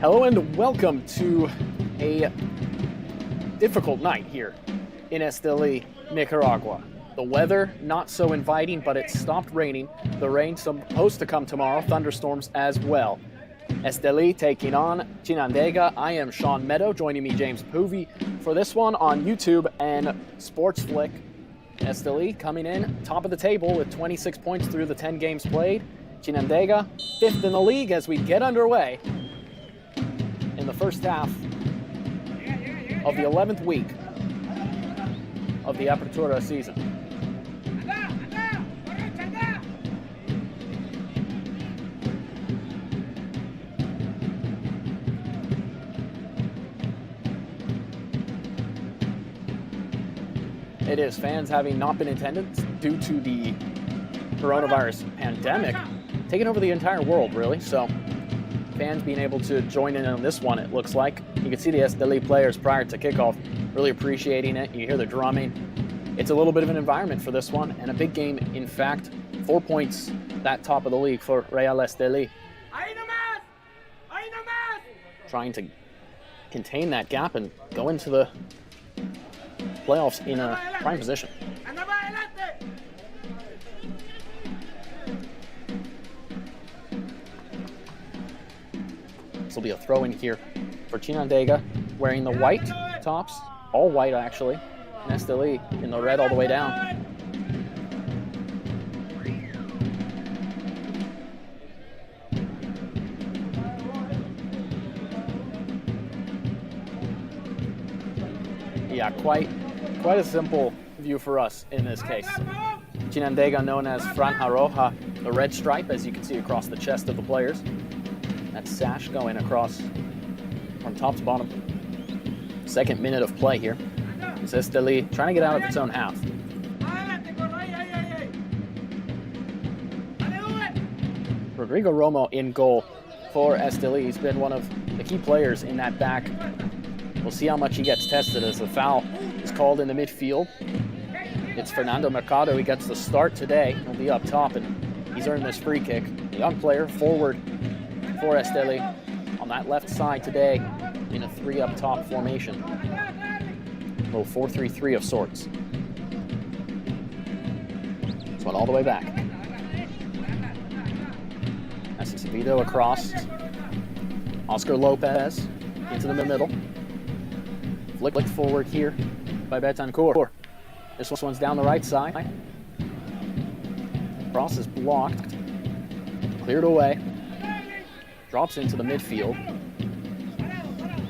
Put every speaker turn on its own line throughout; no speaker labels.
Hello and welcome to a difficult night here in Esteli, Nicaragua. The weather not so inviting, but it stopped raining. The rain's supposed to come tomorrow, thunderstorms as well. Esteli taking on Chinandega. I am Sean Meadow, joining me James Poovey for this one on YouTube and Sports Flick. Esteli coming in top of the table with 26 points through the 10 games played. Chinandega 5th in the league as we get underway in the first half of the 11th week of the Apertura season. It is fans having not been in attendance due to the coronavirus pandemic taking over the entire world, really. So fans being able to join in on this one, it looks like. You can see the Esteli players prior to kickoff really appreciating it. You hear the drumming. It's a little bit of an environment for this one, and a big game, in fact. 4 points, that top of the league for Real Esteli. Trying to contain that gap and go into the playoffs in a prime position. This will be a throw in here for Chinandega, wearing the white tops, all white actually, and Esteli in the red all the way down. Yeah, quite a simple view for us in this case. Chinandega known as Franja Roja, the red stripe, as you can see across the chest of the players. That sash going across from top to bottom. Second minute of play here. It's Esteli trying to get out of its own half. Rodrigo Romo in goal for Esteli. He's been one of the key players in that back. We'll see how much he gets tested as the foul is called in the midfield. It's Fernando Mercado. He gets the start today. He'll be up top, and he's earned this free kick. A young player, forward, for Esteli on that left side today in a 3 up top formation. A little 4-3-3 of sorts. This one all the way back. Acevedo across. Oscar Lopez into the middle. Flicked forward here by Betancourt. This one's down the right side. Cross is blocked. Cleared away. Drops into the midfield.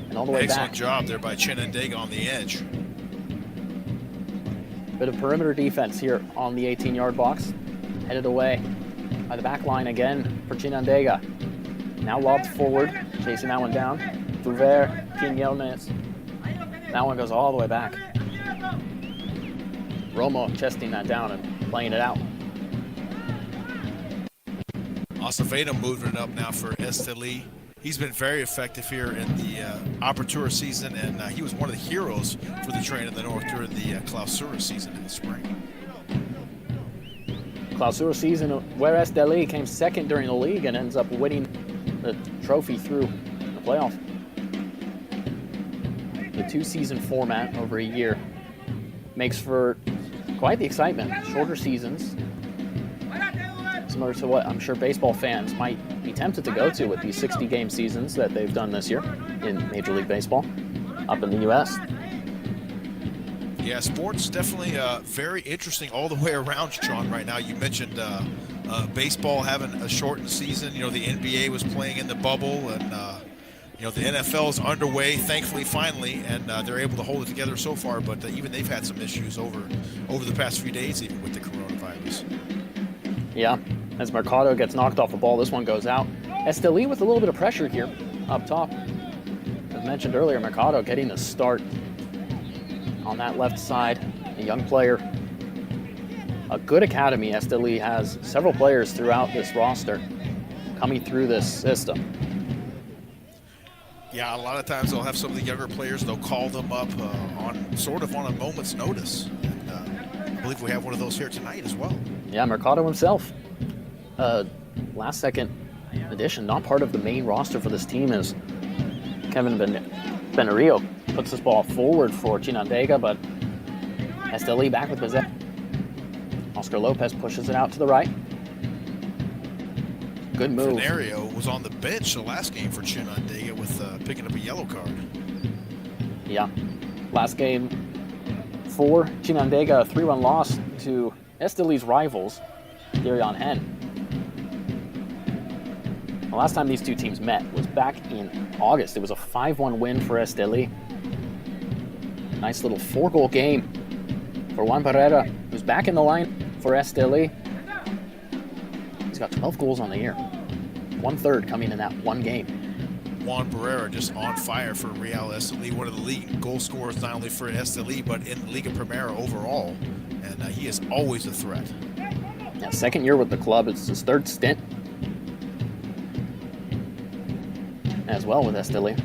And all the way back.
Excellent job there by Chinandega on the edge.
Bit of perimeter defense here on the 18-yard box. Headed away by the back line again for Chinandega. Now lobbed forward, chasing that one down. Duver, Quinones. That one goes all the way back. Romo chesting that down and playing it out.
Acevedo moving it up now for Esteli. He's been very effective here in the Apertura season, and he was one of the heroes for the Train in the North during the Clausura season in the spring.
Clausura season where Esteli came second during the league and ends up winning the trophy through the playoff. The 2-season format over a year makes for quite the excitement. Shorter seasons, similar to what I'm sure baseball fans might be tempted to go to with these 60-game seasons that they've done this year in Major League Baseball up in the U.S.
Yeah, sports definitely very interesting all the way around, Sean, right now. You mentioned baseball having a shortened season. You know, the NBA was playing in the bubble, and you know, the NFL is underway, thankfully, finally, and they're able to hold it together so far, but even they've had some issues over the past few days, even with the coronavirus.
Yeah, as Mercado gets knocked off the ball, this one goes out. Esteli with a little bit of pressure here up top. As mentioned earlier, Mercado getting the start on that left side, a young player. A good academy. Esteli has several players throughout this roster coming through this system.
Yeah, a lot of times they'll have some of the younger players, they'll call them up on a moment's notice. And I believe we have one of those here tonight as well.
Yeah, Mercado himself. Last second addition, not part of the main roster for this team, is Kevin Benario puts this ball forward for Chinandega, but Esteli back with possession. Oscar Lopez pushes it out to the right. Good move.
Torneo was on the bench the last game for Chinandega with picking up a yellow card.
Yeah, last game for Chinandega, a 3-1 loss to Esteli's rivals, Dirion Hen. The last time these two teams met was back in August. It was a 5-1 win for Esteli. Nice little 4-goal game for Juan Barrera, who's back in the line for Esteli. He's got 12 goals on the year. 1/3 coming in that one game.
Juan Barrera just on fire for Real Esteli, one of the league goal scorers not only for Esteli but in Liga Primera overall, and he is always a threat.
Yeah, second year with the club. It's his 3rd stint as well with Esteli.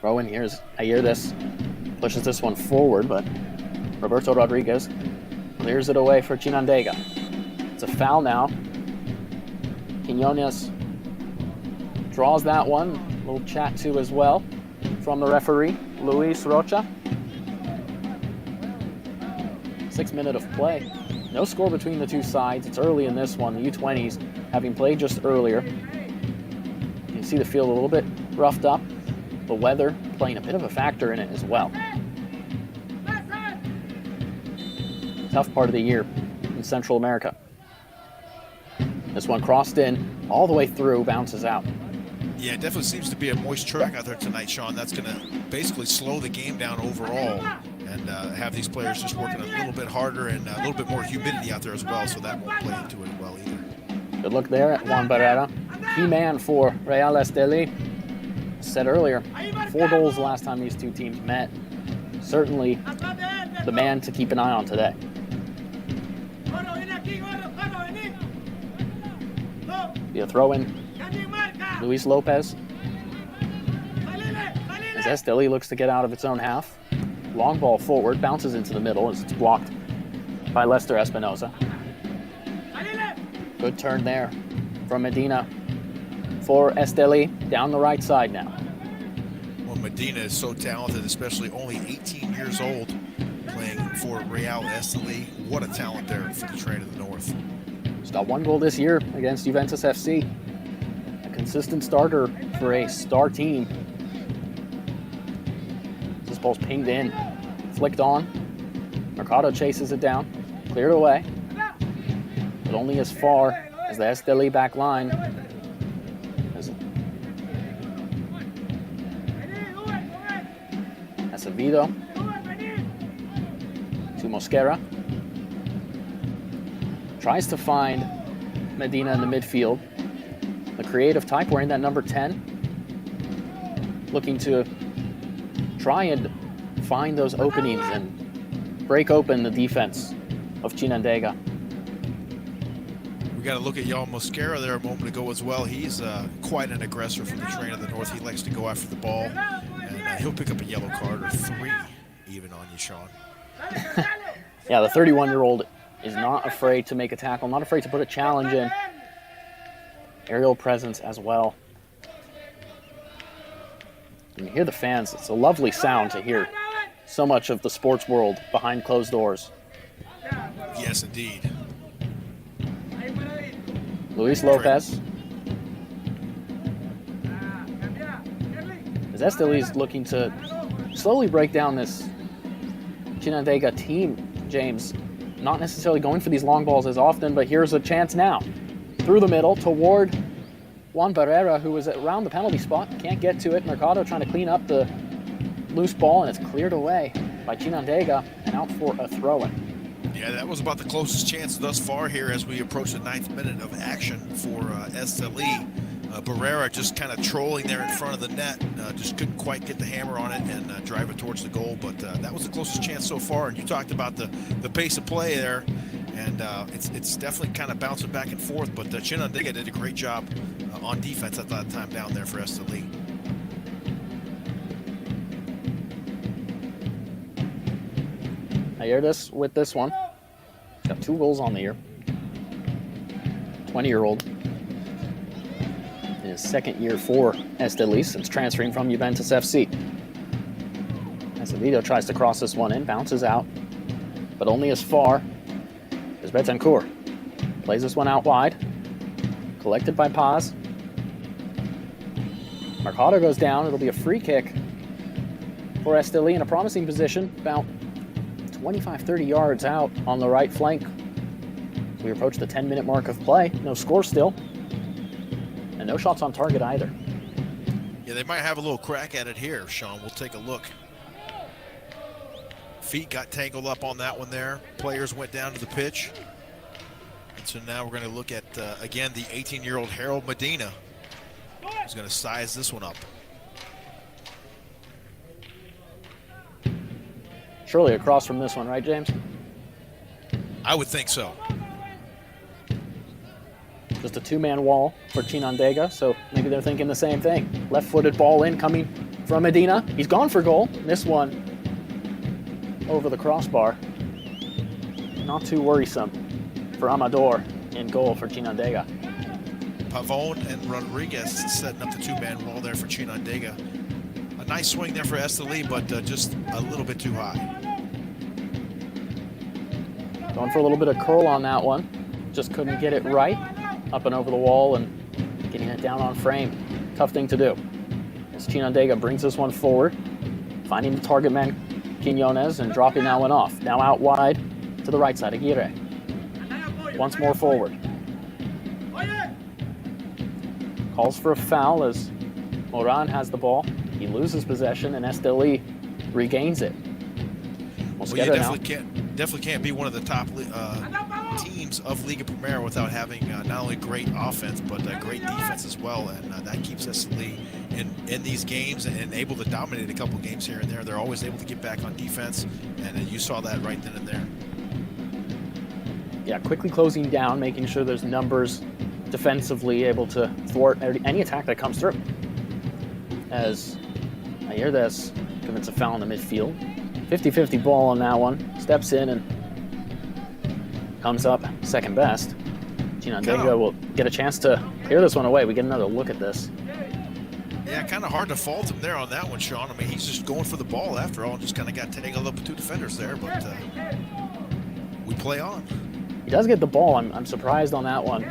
Rowan hear this, pushes this one forward, but Roberto Rodriguez clears it away for Chinandega. It's a foul now. Quinones draws that one. A little chat to as well from the referee, Luis Rocha. 6 minutes of play. No score between the two sides. It's early in this one. The U20s having played just earlier. You can see the field a little bit roughed up. The weather playing a bit of a factor in it as well. Tough part of the year in Central America. This one crossed in all the way through, bounces out.
Yeah, it definitely seems to be a moist track out there tonight, Sean. That's going to basically slow the game down overall and have these players just working a little bit harder and a little bit more humidity out there as well, so that won't play into it well either.
Good look there at Juan Barrera. Key man for Real Esteli. Said earlier, 4 goals the last time these two teams met. Certainly the man to keep an eye on today. Be a throw-in. Luis Lopez. As Esteli looks to get out of its own half. Long ball forward, bounces into the middle as it's blocked by Lester Espinosa. Good turn there from Medina for Esteli down the right side now.
Well, Medina is so talented, especially only 18 years old, playing for Real Esteli. What a talent there for the Train of the North.
He's got 1 goal this year against Juventus FC. A consistent starter for a star team. This ball's pinged in, flicked on. Mercado chases it down, cleared away, but only as far as the Esteli back line. Acevedo to Mosquera. Tries to find Medina in the midfield. The creative type wearing that number 10. Looking to try and find those openings and break open the defense of Chinandega.
We got to look at Yael Mosquera there a moment ago as well. He's quite an aggressor from the Train of the North. He likes to go after the ball, and he'll pick up a yellow card or 3 even on you, Sean.
Yeah, the 31-year-old is not afraid to make a tackle, not afraid to put a challenge in. Aerial presence as well. You can hear the fans. It's a lovely sound to hear so much of the sports world behind closed doors.
Yes, indeed.
Luis Lopez. As Esteli's looking to slowly break down this Chinandega team, James, not necessarily going for these long balls as often, but here's a chance now. Through the middle toward Juan Barrera, who was around the penalty spot. Can't get to it. Mercado trying to clean up the loose ball, and it's cleared away by Chinandega and out for a throw-in.
Yeah, that was about the closest chance thus far here as we approach the 9th minute of action for Esteli. Barrera just kind of trolling there in front of the net. Just couldn't quite get the hammer on it and drive it towards the goal. But that was the closest chance so far. And you talked about the pace of play there. And it's definitely kind of bouncing back and forth. But Chinandega did a great job on defense at that time down there for Esteli.
I hear this with this one. He's got 2 goals on the year. 20-year-old. His 2nd year for Esteli since transferring from Juventus FC. Acevedo tries to cross this one in, bounces out, but only as far as Betancourt. Plays this one out wide. Collected by Paz. Mercado goes down. It'll be a free kick for Esteli in a promising position, about 25-30 yards out on the right flank. We approach the 10-minute mark of play. No score still. And no shots on target either.
Yeah, they might have a little crack at it here, Sean. We'll take a look. Feet got tangled up on that one there. Players went down to the pitch. And so now we're going to look at, again, the 18-year-old Harold Medina. He's going to size this one up.
Surely across from this one, right, James?
I would think so.
Just a 2-man wall for Chinandega, so maybe they're thinking the same thing. Left-footed ball in coming from Medina. He's gone for goal. This one over the crossbar. Not too worrisome for Amador in goal for Chinandega.
Pavone and Rodriguez setting up the 2-man wall there for Chinandega. A nice swing there for Esteli, but just a little bit too high.
Going for a little bit of curl on that one. Just couldn't get it right. Up and over the wall and getting it down on frame. Tough thing to do. As Chinandega brings this one forward, finding the target man, Quiñones, and dropping that one off. Now out wide to the right side, Aguirre. Once more forward. Calls for a foul as Moran has the ball. He loses possession and Esteli regains it.
Well, you definitely can't be one of the top teams of Liga Primera without having not only great offense but great defense as well, and that keeps Esteli in these games and able to dominate a couple games here and there. They're always able to get back on defense, and you saw that right then and there.
Yeah, quickly closing down, making sure there's numbers defensively able to thwart any attack that comes through. As I hear this, commits a foul in the midfield. 50-50 ball on that one. Steps in and comes up second best. Chinandega will get a chance to clear this one away. We get another look at this.
Yeah, kind of hard to fault him there on that one, Sean. I mean, he's just going for the ball after all, and just kind of got tangled up with 2 defenders there, but we play on.
He does get the ball. I'm surprised on that one.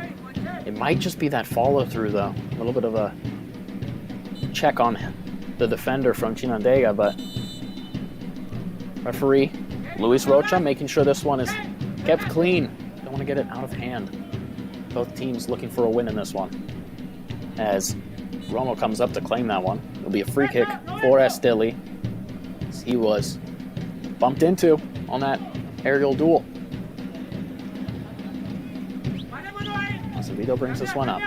It might just be that follow-through, though. A little bit of a check on the defender from Chinandega, but referee Luis Rocha making sure this one is kept clean. Don't want to get it out of hand. Both teams looking for a win in this one. As Romo comes up to claim that one. It'll be a free kick for Esteli. He was bumped into on that aerial duel. Acevedo brings this one up.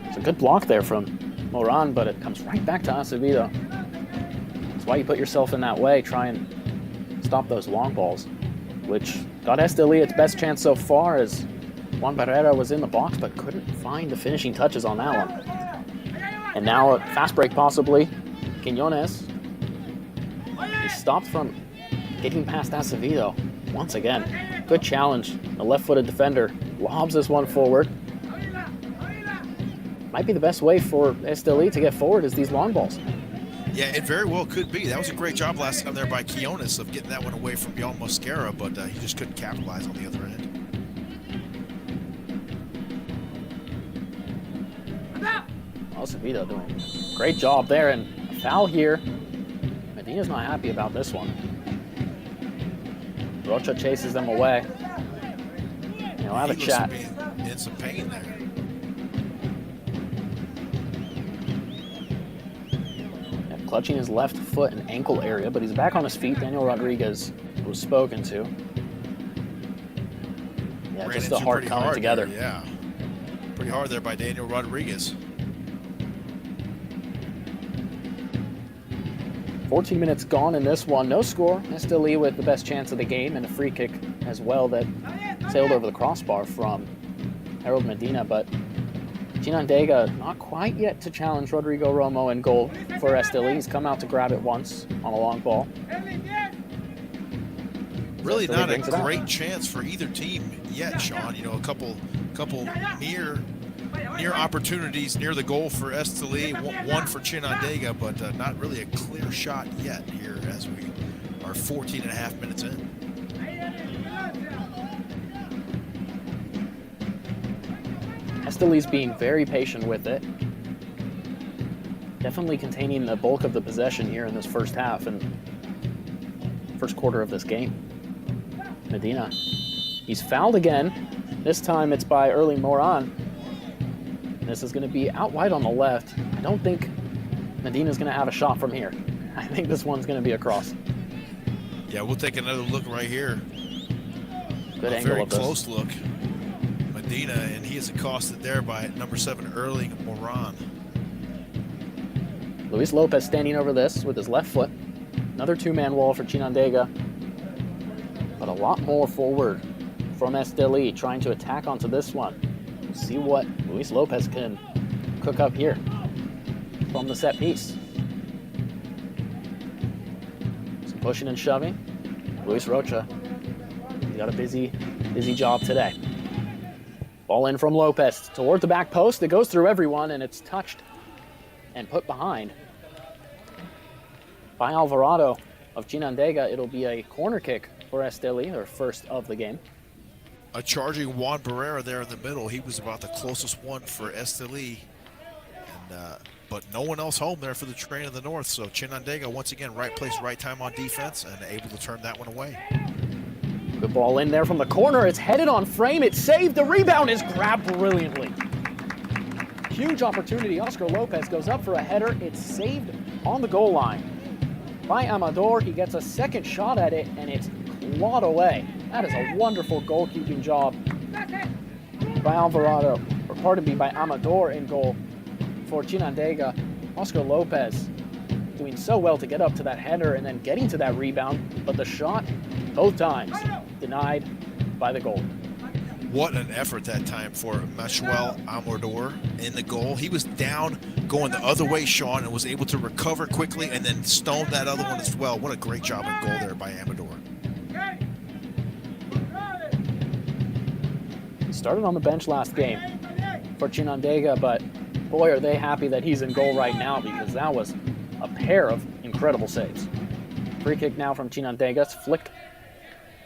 It's a good block there from Moran, but it comes right back to Acevedo. That's why you put yourself in that way. Try and stop those long balls, which got Esteli its best chance so far, as Juan Barrera was in the box but couldn't find the finishing touches on that one. And now a fast break possibly. Quiñones. He's stopped from getting past Acevedo once again. Good challenge. The left-footed defender lobs this one forward. Might be the best way for Esteli to get forward is these long balls.
Yeah, it very well could be. That was a great job last time there by Quiñones of getting that one away from Bjorn Mosquera, but he just couldn't capitalize on the other end.
Acevedo doing a great job there, and a foul here. Medina's not happy about this one. Rocha chases them away. They'll have a chat.
In some pain there.
Clutching his left foot and ankle area, but he's back on his feet. Daniel Rodriguez was spoken to. Yeah, just the heart coming together.
There, yeah, pretty hard there by Daniel Rodriguez.
14 minutes gone in this one. No score. Esteli with the best chance of the game, and a free kick as well that sailed over the crossbar from Harold Medina, but Chinandega not quite yet to challenge Rodrigo Romo in goal for Esteli. He's come out to grab it once on a long ball.
Really not a great chance for either team yet, Sean. You know, a couple near opportunities near the goal for Esteli, one for Chinandega, but not really a clear shot yet here as we are 14 and a half minutes in.
Esteli's being very patient with it. Definitely containing the bulk of the possession here in this first half and first quarter of this game. Medina, he's fouled again. This time it's by Early Moran. This is going to be out wide on the left. I don't think Medina's going to have a shot from here. I think this one's going to be a cross.
Yeah, we'll take another look right here.
Good angle of this.
Very close look. Medina, and he is accosted there by number 7, Erling Moran.
Luis Lopez standing over this with his left foot. Another two-man wall for Chinandega. But a lot more forward from Esteli trying to attack onto this one. We'll see what Luis Lopez can cook up here from the set piece. Some pushing and shoving. Luis Rocha, he's got a busy job today. Ball in from Lopez toward the back post. It goes through everyone, and it's touched and put behind by Alvarado of Chinandega. It'll be a corner kick for Esteli, their first of the game.
A charging Juan Barrera there in the middle. He was about the closest one for Esteli, but no one else home there for the Train of the North. So Chinandega, once again, right place, right time on defense, and able to turn that one away.
Good ball in there from the corner. It's headed on frame. It's saved. The rebound is grabbed brilliantly. Huge opportunity. Oscar Lopez goes up for a header. It's saved on the goal line by Amador. He gets a second shot at it, and it's clawed away. That is a wonderful goalkeeping job by Alvarado, or pardon me, by Amador in goal for Chinandega. Oscar Lopez doing so well to get up to that header and then getting to that rebound, but the shot, both times, denied by the goal.
What an effort that time for Machuel Amador in the goal. He was down going the other way, Sean, and was able to recover quickly and then stone that other one as well. What a great job in goal there by Amador.
He started on the bench last game for Chinandega, but boy, are they happy that he's in goal right now because that was a pair of incredible saves. Free kick now from Chinandega. It's flicked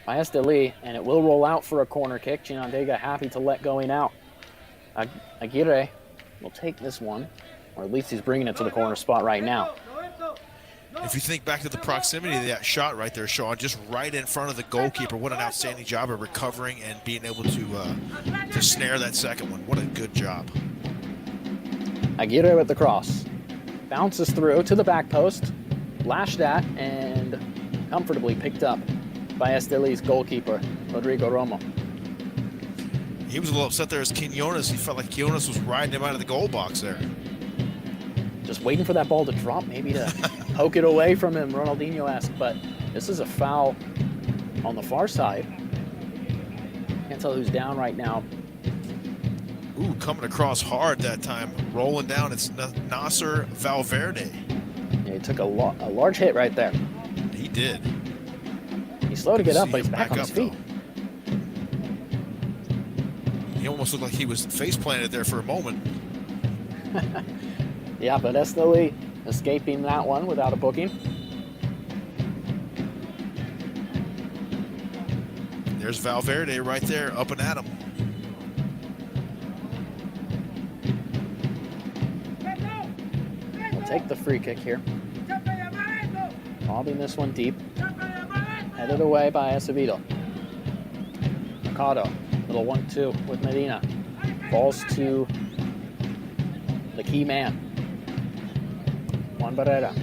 by Esteli, and it will roll out for a corner kick. Chinandega happy to let going out. Aguirre will take this one, or at least he's bringing it to the corner spot right now.
If you think back to the proximity of that shot right there, Sean, just right in front of the goalkeeper, what an outstanding job of recovering and being able to snare that second one. What a good job.
Aguirre with the cross. Bounces through to the back post, lashed at, and comfortably picked up by Esteli's goalkeeper, Rodrigo Romo.
He was a little upset there as Quinones. He felt like Quinones was riding him out of the goal box there.
Just waiting for that ball to drop, maybe to poke it away from him, Ronaldinho-esque, but this is a foul on the far side. Can't tell who's down right now.
Ooh, coming across hard that time. Rolling down, it's Nasser Valverde.
Yeah, he took a large hit right there.
He did.
He's slow to get up, but he's back on his feet.
He almost looked like he was face planted there for a moment.
Yeah, but Esteli escaping that one without a booking.
There's Valverde right there, up and at him.
We'll take the free kick here. Lobbing this one deep. Headed away by Acevedo. Mercado, little 1-2 with Medina. Falls to the key man. Juan Barrera.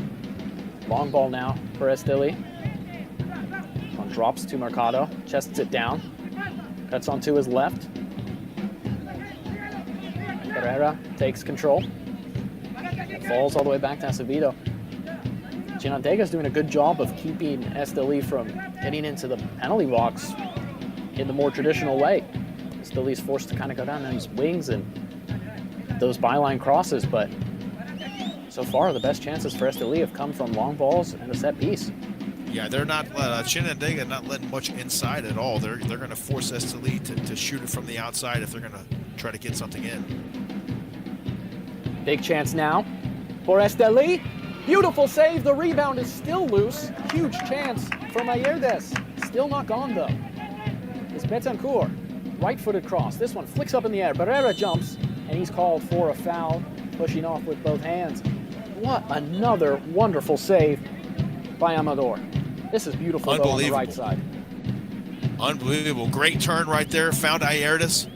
Long ball now for Esteli. One drops to Mercado, chests it down, cuts onto his left. Barrera takes control. Falls all the way back to Acevedo. Chinandega's doing a good job of keeping Esteli from getting into the penalty box in the more traditional way. Esteli's forced to kind of go down those wings and those byline crosses, but so far the best chances for Esteli have come from long balls and a set piece.
Yeah, they're not Chinandega not letting much inside at all. They're going to force Esteli to shoot it from the outside if they're going to try to get something in.
Big chance now for Esteli. Beautiful save. The rebound is still loose. Huge chance from Ayerdes. Still not gone though. It's Betancourt. Right-footed cross. This one flicks up in the air. Barrera jumps, and he's called for a foul, pushing off with both hands. What another wonderful save by Amador. This is beautiful though on the right side.
Unbelievable. Great turn right there. Found Ayerdes.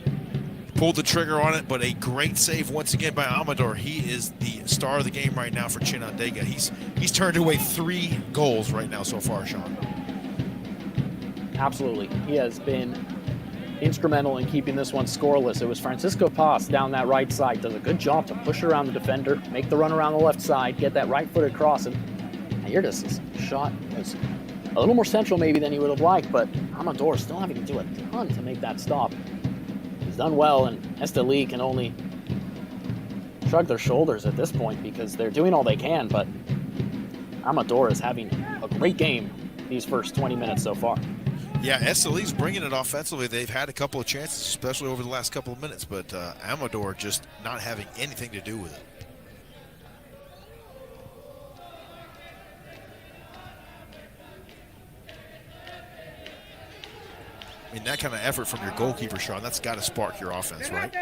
Pulled the trigger on it, but a great save once again by Amador. He is the star of the game right now for Chinandega. He's turned away 3 goals right now so far, Sean.
Absolutely. He has been instrumental in keeping this one scoreless. It was Francisco Paz down that right side. Does a good job to push around the defender, make the run around the left side, get that right-footed cross. And Ayerdes' shot was a little more central maybe than he would have liked, but Amador still having to do a ton to make that stop. He's done well, and Esteli can only shrug their shoulders at this point because they're doing all they can, but Amador is having a great game these first 20 minutes so far.
Yeah, Esteli's bringing it offensively. They've had a couple of chances, especially over the last couple of minutes, but Amador just not having anything to do with it. I mean, that kind of effort from your goalkeeper, Sean, that's got to spark your offense, right?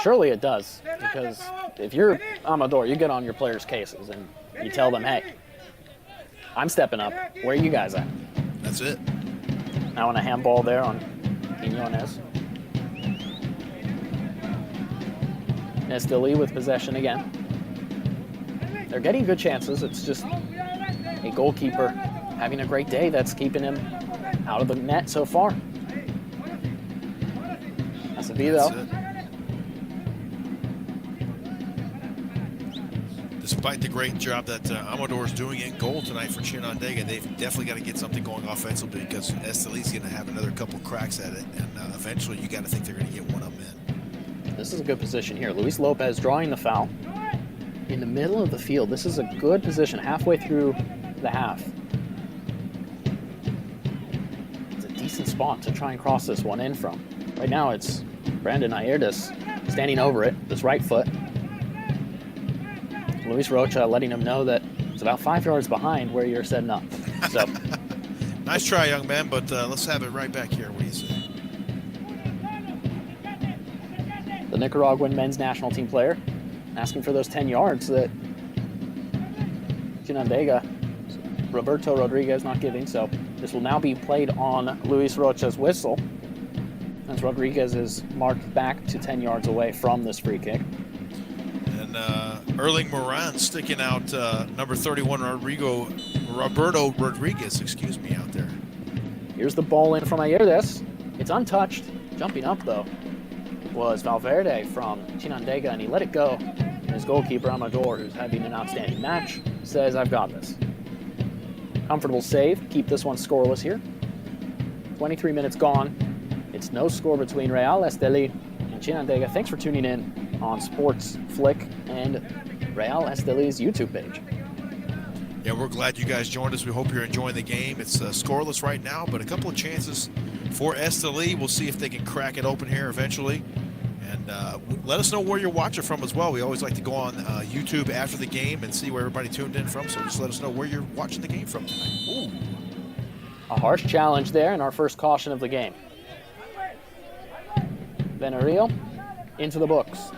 Surely it does, because if you're Amador, you get on your players' cases and you tell them, hey, I'm stepping up. Where are you guys at?
That's it.
Now on a handball there on Quinones. Esteli with possession again. They're getting good chances. It's just a goalkeeper having a great day that's keeping him out of the net so far. Acevedo.
Despite the great job that Amador is doing in goal tonight for Chinandega, they've definitely got to get something going offensively because Esteli's going to have another couple cracks at it, and eventually you got to think they're going to get one of them in.
This is a good position here. Luis Lopez drawing the foul in the middle of the field. This is a good position halfway through the half. It's a decent decent spot to try and cross this one in from. Right now it's Brandon Ayerdes standing over it, this right foot. Luis Rocha letting him know that it's about 5 yards behind where you're setting up. So,
nice try, young man, but let's have it right back here. What do you say?
The Nicaraguan men's national team player asking for those 10 yards that Chinandega, Roberto Rodriguez not giving. So this will now be played on Luis Rocha's whistle, as Rodriguez is marked back to 10 yards away from this free kick.
And Erling Moran sticking out number 31, Roberto Rodriguez, out there.
Here's the ball in from Ayerdes. It's untouched. Jumping up, though, was Valverde from Chinandega, and he let it go. And his goalkeeper, Amador, who's having an outstanding match, says, I've got this. Comfortable save. Keep this one scoreless here. 23 minutes gone. It's no score between Real Esteli and Chinandega. Thanks for tuning in on Sports Flick and Real Esteli's YouTube page.
Yeah, we're glad you guys joined us. We hope you're enjoying the game. It's scoreless right now, but a couple of chances for Esteli. We'll see if they can crack it open here eventually. And let us know where you're watching from as well. We always like to go on YouTube after the game and see where everybody tuned in from. So just let us know where you're watching the game from tonight. Ooh.
A harsh challenge there, and our first caution of the game. Venerio into the books.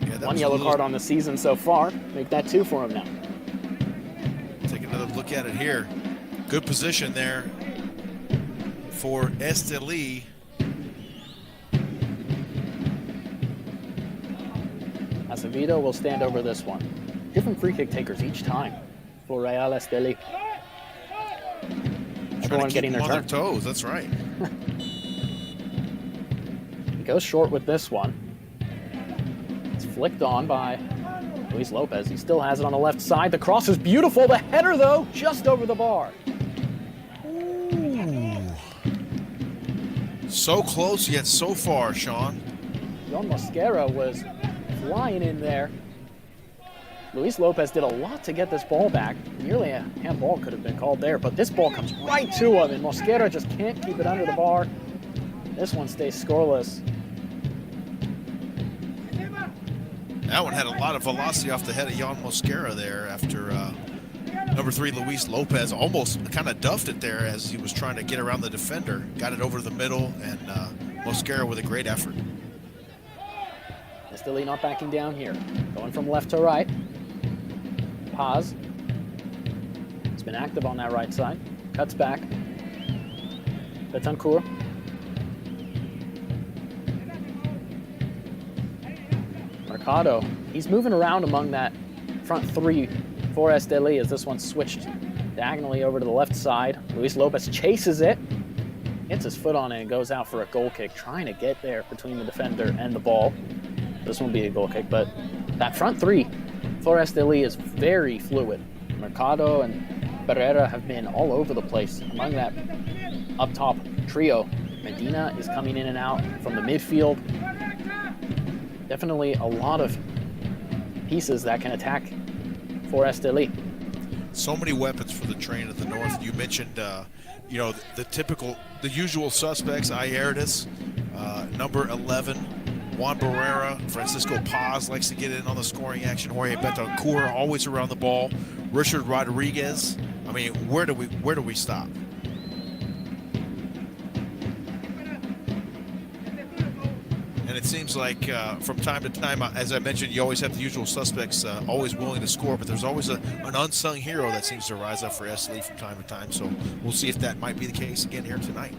Yeah,
one yellow card on the season so far. Make that 2 for him now.
Take another look at it here. Good position there for Esteli.
Acevedo will stand over this one. Different free kick takers each time for Real Esteli. Everyone getting their turn.
On their toes, that's right.
He goes short with this one. It's flicked on by Luis Lopez. He still has it on the left side. The cross is beautiful. The header, though, just over the bar.
Ooh. So close yet so far, Sean.
Jon Mosquera was flying in there. Luis Lopez did a lot to get this ball back. Nearly a handball could have been called there, but this ball comes right to him, and Mosquera just can't keep it under the bar. This one stays scoreless.
That one had a lot of velocity off the head of Jon Mosquera there after number 3, Luis Lopez, almost kind of duffed it there as he was trying to get around the defender. Got it over the middle, and Mosquera with a great effort.
Esteli not backing down here. Going from left to right. Paz. He's been active on that right side. Cuts back. Betancourt. Mercado. He's moving around among that front 3 for Esteli as this one switched diagonally over to the left side. Luis Lopez chases it. Hits his foot on it and goes out for a goal kick, trying to get there between the defender and the ball. This won't be a goal kick, but that front 3 for Esteli is very fluid. Mercado and Pereira have been all over the place among that up top trio. Medina is coming in and out from the midfield. Definitely a lot of pieces that can attack for Esteli.
So many weapons for the train of the north. You mentioned, the usual suspects, Ayerdes, number 11, Juan Barrera, Francisco Paz likes to get in on the scoring action. Jorge Betancourt always around the ball. Richard Rodriguez. I mean, where do we stop? And it seems like from time to time, as I mentioned, you always have the usual suspects always willing to score, but there's always an unsung hero that seems to rise up for Esteli from time to time. So we'll see if that might be the case again here tonight.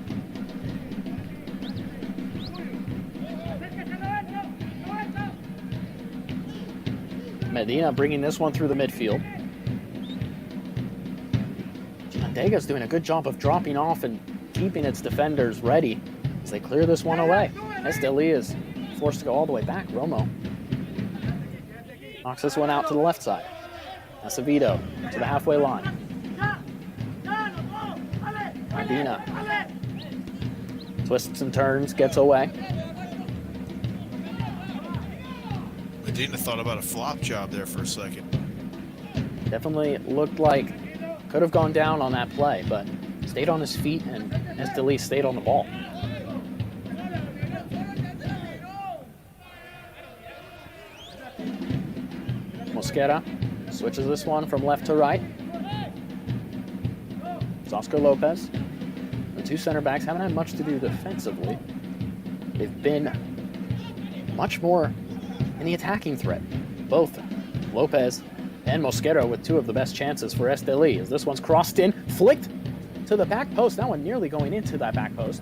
Medina bringing this one through the midfield. Chinandega's doing a good job of dropping off and keeping its defenders ready as they clear this one away. Esteli is forced to go all the way back. Romo knocks this one out to the left side. Acevedo to the halfway line. Medina twists and turns, gets away.
Medina thought about a flop job there for a second.
Definitely looked like could have gone down on that play, but stayed on his feet, and Esteli stayed on the ball. Mosquera switches this one from left to right. It's Oscar Lopez. The two center backs haven't had much to do defensively. They've been much more in the attacking threat. Both Lopez and Mosquera with two of the best chances for Esteli, as this one's crossed in, flicked to the back post. That one nearly going into that back post.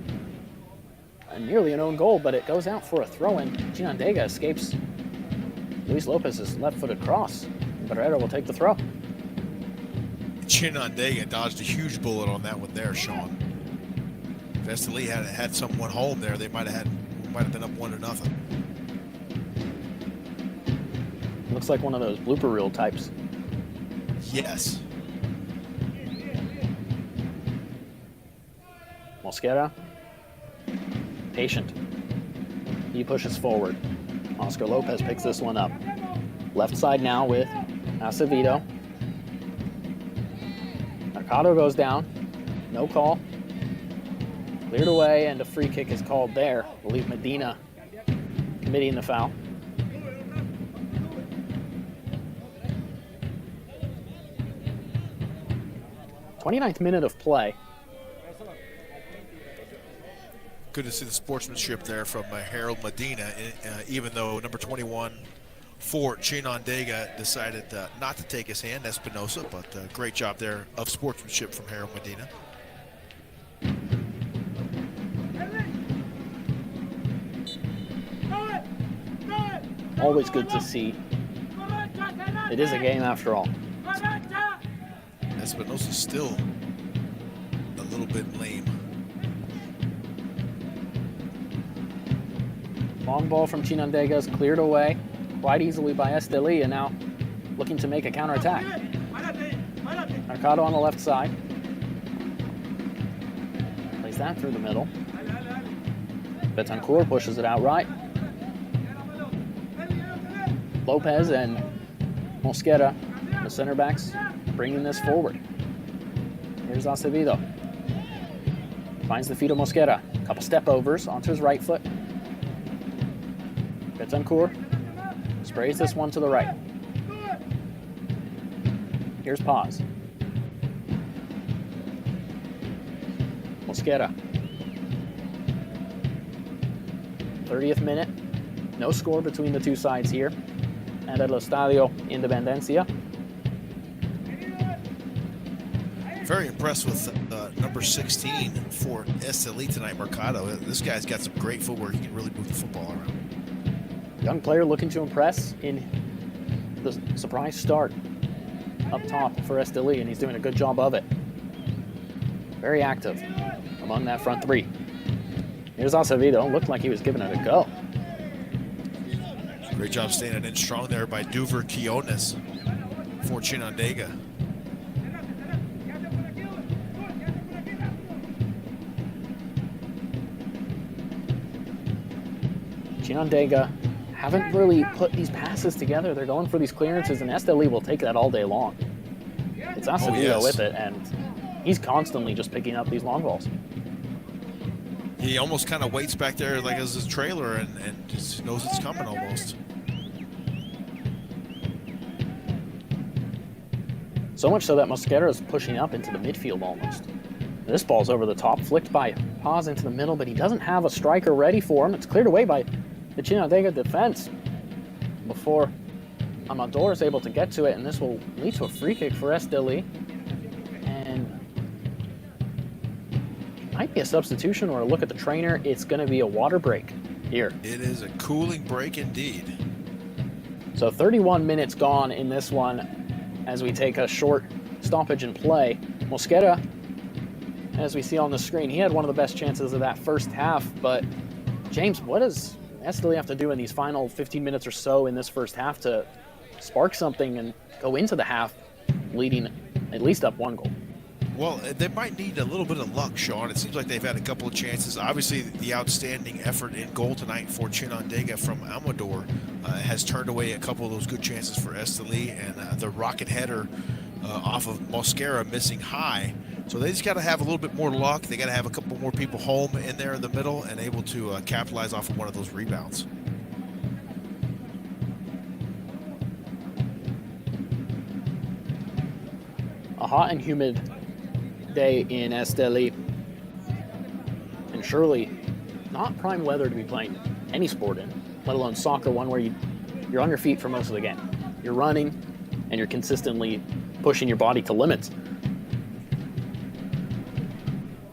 And nearly an own goal, but it goes out for a throw-in. Chinandega escapes Luis Lopez's left-footed cross. Barrera will take the throw.
Chinandega dodged a huge bullet on that one there, Sean. If Esteli had someone home there, they might have been up 1-0.
Looks like one of those blooper reel types.
Yes.
Mosquera, patient. He pushes forward. Oscar Lopez picks this one up. Left side now with Acevedo. Mercado goes down. No call. Cleared away, and a free kick is called there. I believe Medina committing the foul. '29th minute of play.
Good to see the sportsmanship there from Harold Medina, even though number 21 for Chinandega decided not to take his hand, Espinosa, but great job there of sportsmanship from Harold Medina.
Always good to see. It is a game after all.
Espinosa's still a little bit lame.
Long ball from Chinandega is cleared away quite easily by Esteli, and now looking to make a counterattack. Mercado on the left side. Plays that through the middle. Betancourt pushes it out right. Lopez and Mosquera, the center backs, bringing this forward. Here's Acevedo. Finds the feet of Mosquera. A couple step overs onto his right foot. Betancourt sprays this one to the right. Here's Paz. Mosquera. 30th minute. No score between the two sides here at El Estadio Independencia.
Very impressed with number 16 for Esteli tonight, Mercado. This guy's got some great footwork. He can really move the football around.
Young player looking to impress in the surprise start up top for Esteli, and he's doing a good job of it. Very active among that front three. Here's Acevedo. Looked like he was giving it a go.
Great job standing in strong there by Duver Quiones for Chinandega.
Chinandega haven't really put these passes together. They're going for these clearances, and Esteli will take that all day long. It's Acevedo with it, and he's constantly just picking up these long balls.
He almost kind of waits back there like as his trailer and just knows it's coming almost.
So much so that Mosquera is pushing up into the midfield almost. This ball's over the top, flicked by Paz into the middle, but he doesn't have a striker ready for him. It's cleared away by the Chinandega defense before Amador is able to get to it, and this will lead to a free kick for Esteli. And might be a substitution or a look at the trainer. It's going to be a water break here.
It is a cooling break indeed.
So 31 minutes gone in this one as we take a short stoppage in play. Mosquera, as we see on the screen, he had one of the best chances of that first half, but James, what does Esteli have to do in these final 15 minutes or so in this first half to spark something and go into the half leading at least up one goal?
Well, they might need a little bit of luck, Sean. It seems like they've had a couple of chances. Obviously, the outstanding effort in goal tonight for Chinandega from Amador has turned away a couple of those good chances for Esteli, and the rocket header off of Mosquera missing high So they just got to have a little bit more luck. They got to have a couple more people home in there in the middle and able to capitalize off of one of those rebounds.
A hot and humid day in Esteli, and surely not prime weather to be playing any sport in, let alone soccer, one where you're on your feet for most of the game. You're running, and you're consistently pushing your body to limits.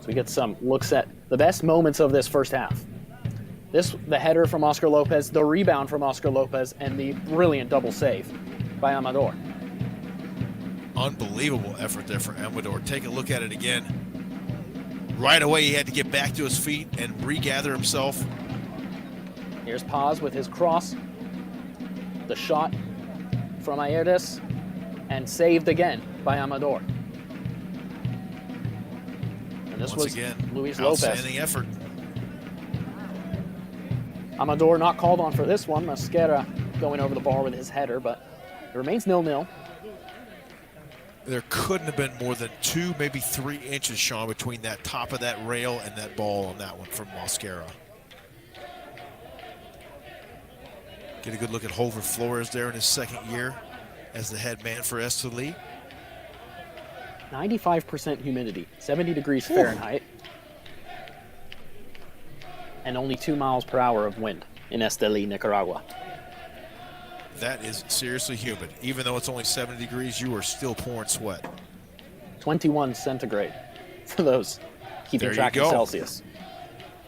So we get some looks at the best moments of this first half. The header from Oscar Lopez, the rebound from Oscar Lopez, and the brilliant double save by Amador.
Unbelievable effort there for Amador. Take a look at it again. Right away, he had to get back to his feet and regather himself.
Here's Paz with his cross. The shot from Ayeres, and saved again by Amador. And this was
again,
Luis Lopez.
Outstanding effort.
Amador not called on for this one. Masquera going over the bar with his header, but it remains 0-0.
There couldn't have been more than 2, maybe 3 inches, Sean, between that top of that rail and that ball on that one from Masquera. Get a good look at Hover Flores there in his second year as the head man for Esteli.
95% humidity, 70 degrees Fahrenheit, and only 2 miles per hour of wind in Esteli, Nicaragua.
That is seriously humid. Even though it's only 70 degrees, you are still pouring sweat.
21 centigrade for those keeping track of Celsius.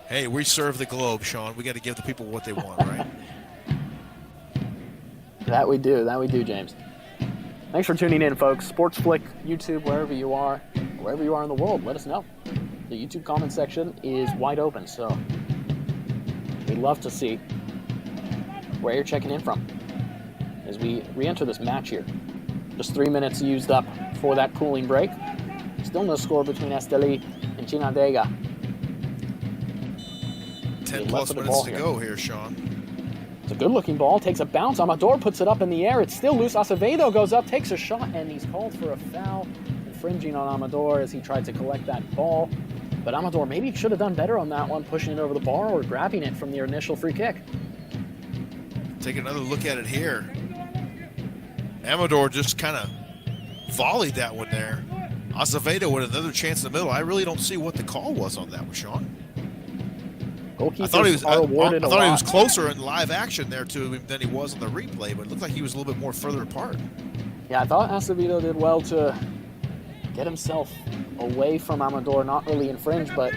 Hey, we serve the globe, Sean. We got to give the people what they want, right?
That we do, James. Thanks for tuning in, folks. Sports Flick, YouTube, wherever you are in the world, let us know. The YouTube comment section is wide open, so we'd love to see where you're checking in from as we re-enter this match here. Just 3 minutes used up for that cooling break. Still no score between Esteli and Chinandega.
10 plus minutes to go here, Sean.
It's a good-looking ball. Takes a bounce. Amador puts it up in the air. It's still loose. Acevedo goes up, takes a shot, and he's called for a foul, infringing on Amador as he tried to collect that ball. But Amador maybe should have done better on that one, pushing it over the bar or grabbing it from the initial free kick.
Take another look at it here. Amador just kind of volleyed that one there. Acevedo with another chance in the middle. I really don't see what the call was on that one, Sean.
I thought he
was closer in live action there to him than he was on the replay, but it looked like he was a little bit more further apart.
Yeah, I thought Acevedo did well to get himself away from Amador, not really infringe, but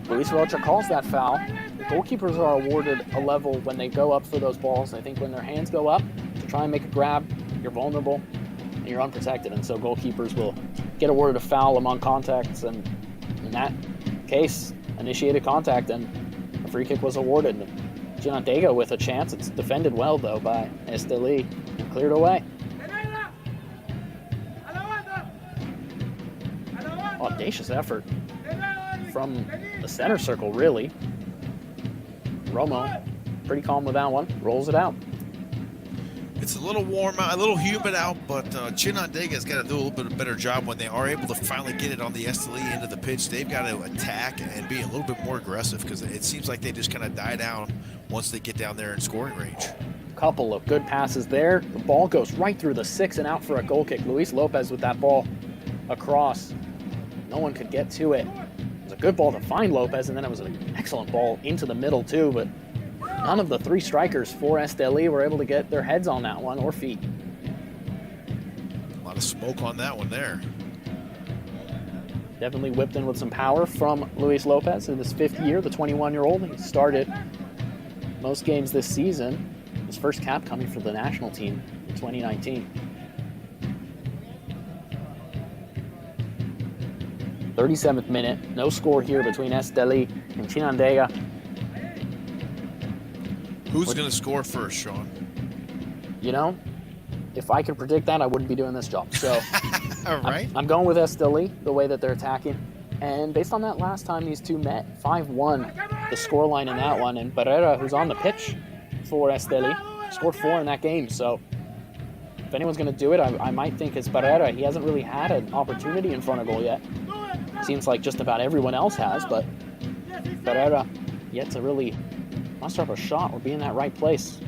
Luis Rocha calls that foul. The goalkeepers are awarded a level when they go up for those balls. I think when their hands go up to try and make a grab, you're vulnerable and you're unprotected, and so goalkeepers will get awarded a foul among contacts, and in that case, initiated contact, and a free kick was awarded. Chinandega with a chance. It's defended well, though, by Esteli and cleared away. Audacious effort from the center circle, really. Romo, pretty calm with that one, rolls it out.
It's a little warm out, a little humid out, but Chinandega's got to do a little bit better job when they are able to finally get it on the Esteli end of the pitch. They've got to attack and be a little bit more aggressive, because it seems like they just kind of die down once they get down there in scoring range.
Couple of good passes there. The ball goes right through the 6 and out for a goal kick. Luis Lopez with that ball across. No one could get to it. It was a good ball to find Lopez, and then it was an excellent ball into the middle too, but none of the 3 strikers for Esteli were able to get their heads on that one or feet.
A lot of smoke on that one there.
Definitely whipped in with some power from Luis Lopez in his 5th year, the 21-year-old. He started most games this season. His first cap coming for the national team in 2019. 37th minute, no score here between Esteli and Chinandega.
Who's going to score first, Sean?
You know, if I could predict that, I wouldn't be doing this job. So
all right.
I'm going with Esteli, the way that they're attacking. And based on that last time these two met, 5-1, the scoreline in that one. And Pereira, who's on the pitch for Esteli, scored 4 in that game. So if anyone's going to do it, I might think it's Barrera. He hasn't really had an opportunity in front of goal yet. Seems like just about everyone else has, but Barrera yet to really muster up a shot or be in that right place.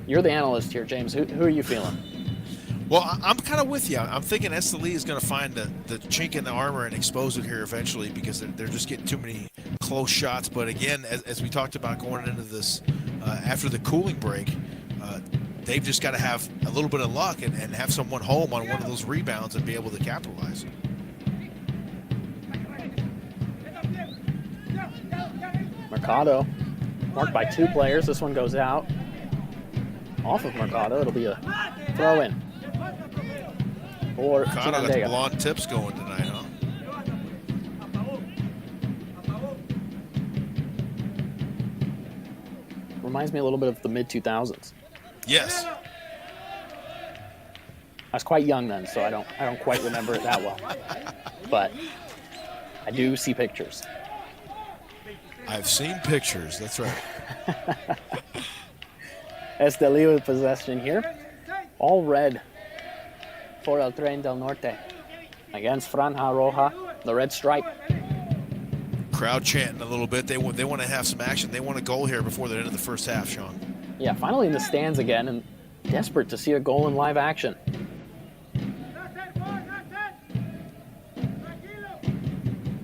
You're the analyst here, James. Who are you feeling?
Well, I'm kind of with you. I'm thinking Esteli is going to find the chink in the armor and expose it here eventually, because they're just getting too many close shots. But again, as we talked about going into this after the cooling break, they've just got to have a little bit of luck and have someone home on one of those rebounds and be able to capitalize.
Mercado, marked by 2 players. This one goes out. Off of Mercado, it'll be a throw-in for
Mercado got the
Chinandega.
blonde tips going tonight, huh?
Reminds me a little bit of the mid-2000s.
Yes.
I was quite young then, so I don't quite remember it that well. But I do see pictures.
I've seen pictures, that's right.
Esteli with possession here. All red for El Tren del Norte against Franja Roja, the red stripe.
Crowd chanting a little bit. They want to have some action. They want a goal here before the end of the first half, Sean.
Yeah, finally in the stands again and desperate to see a goal in live action.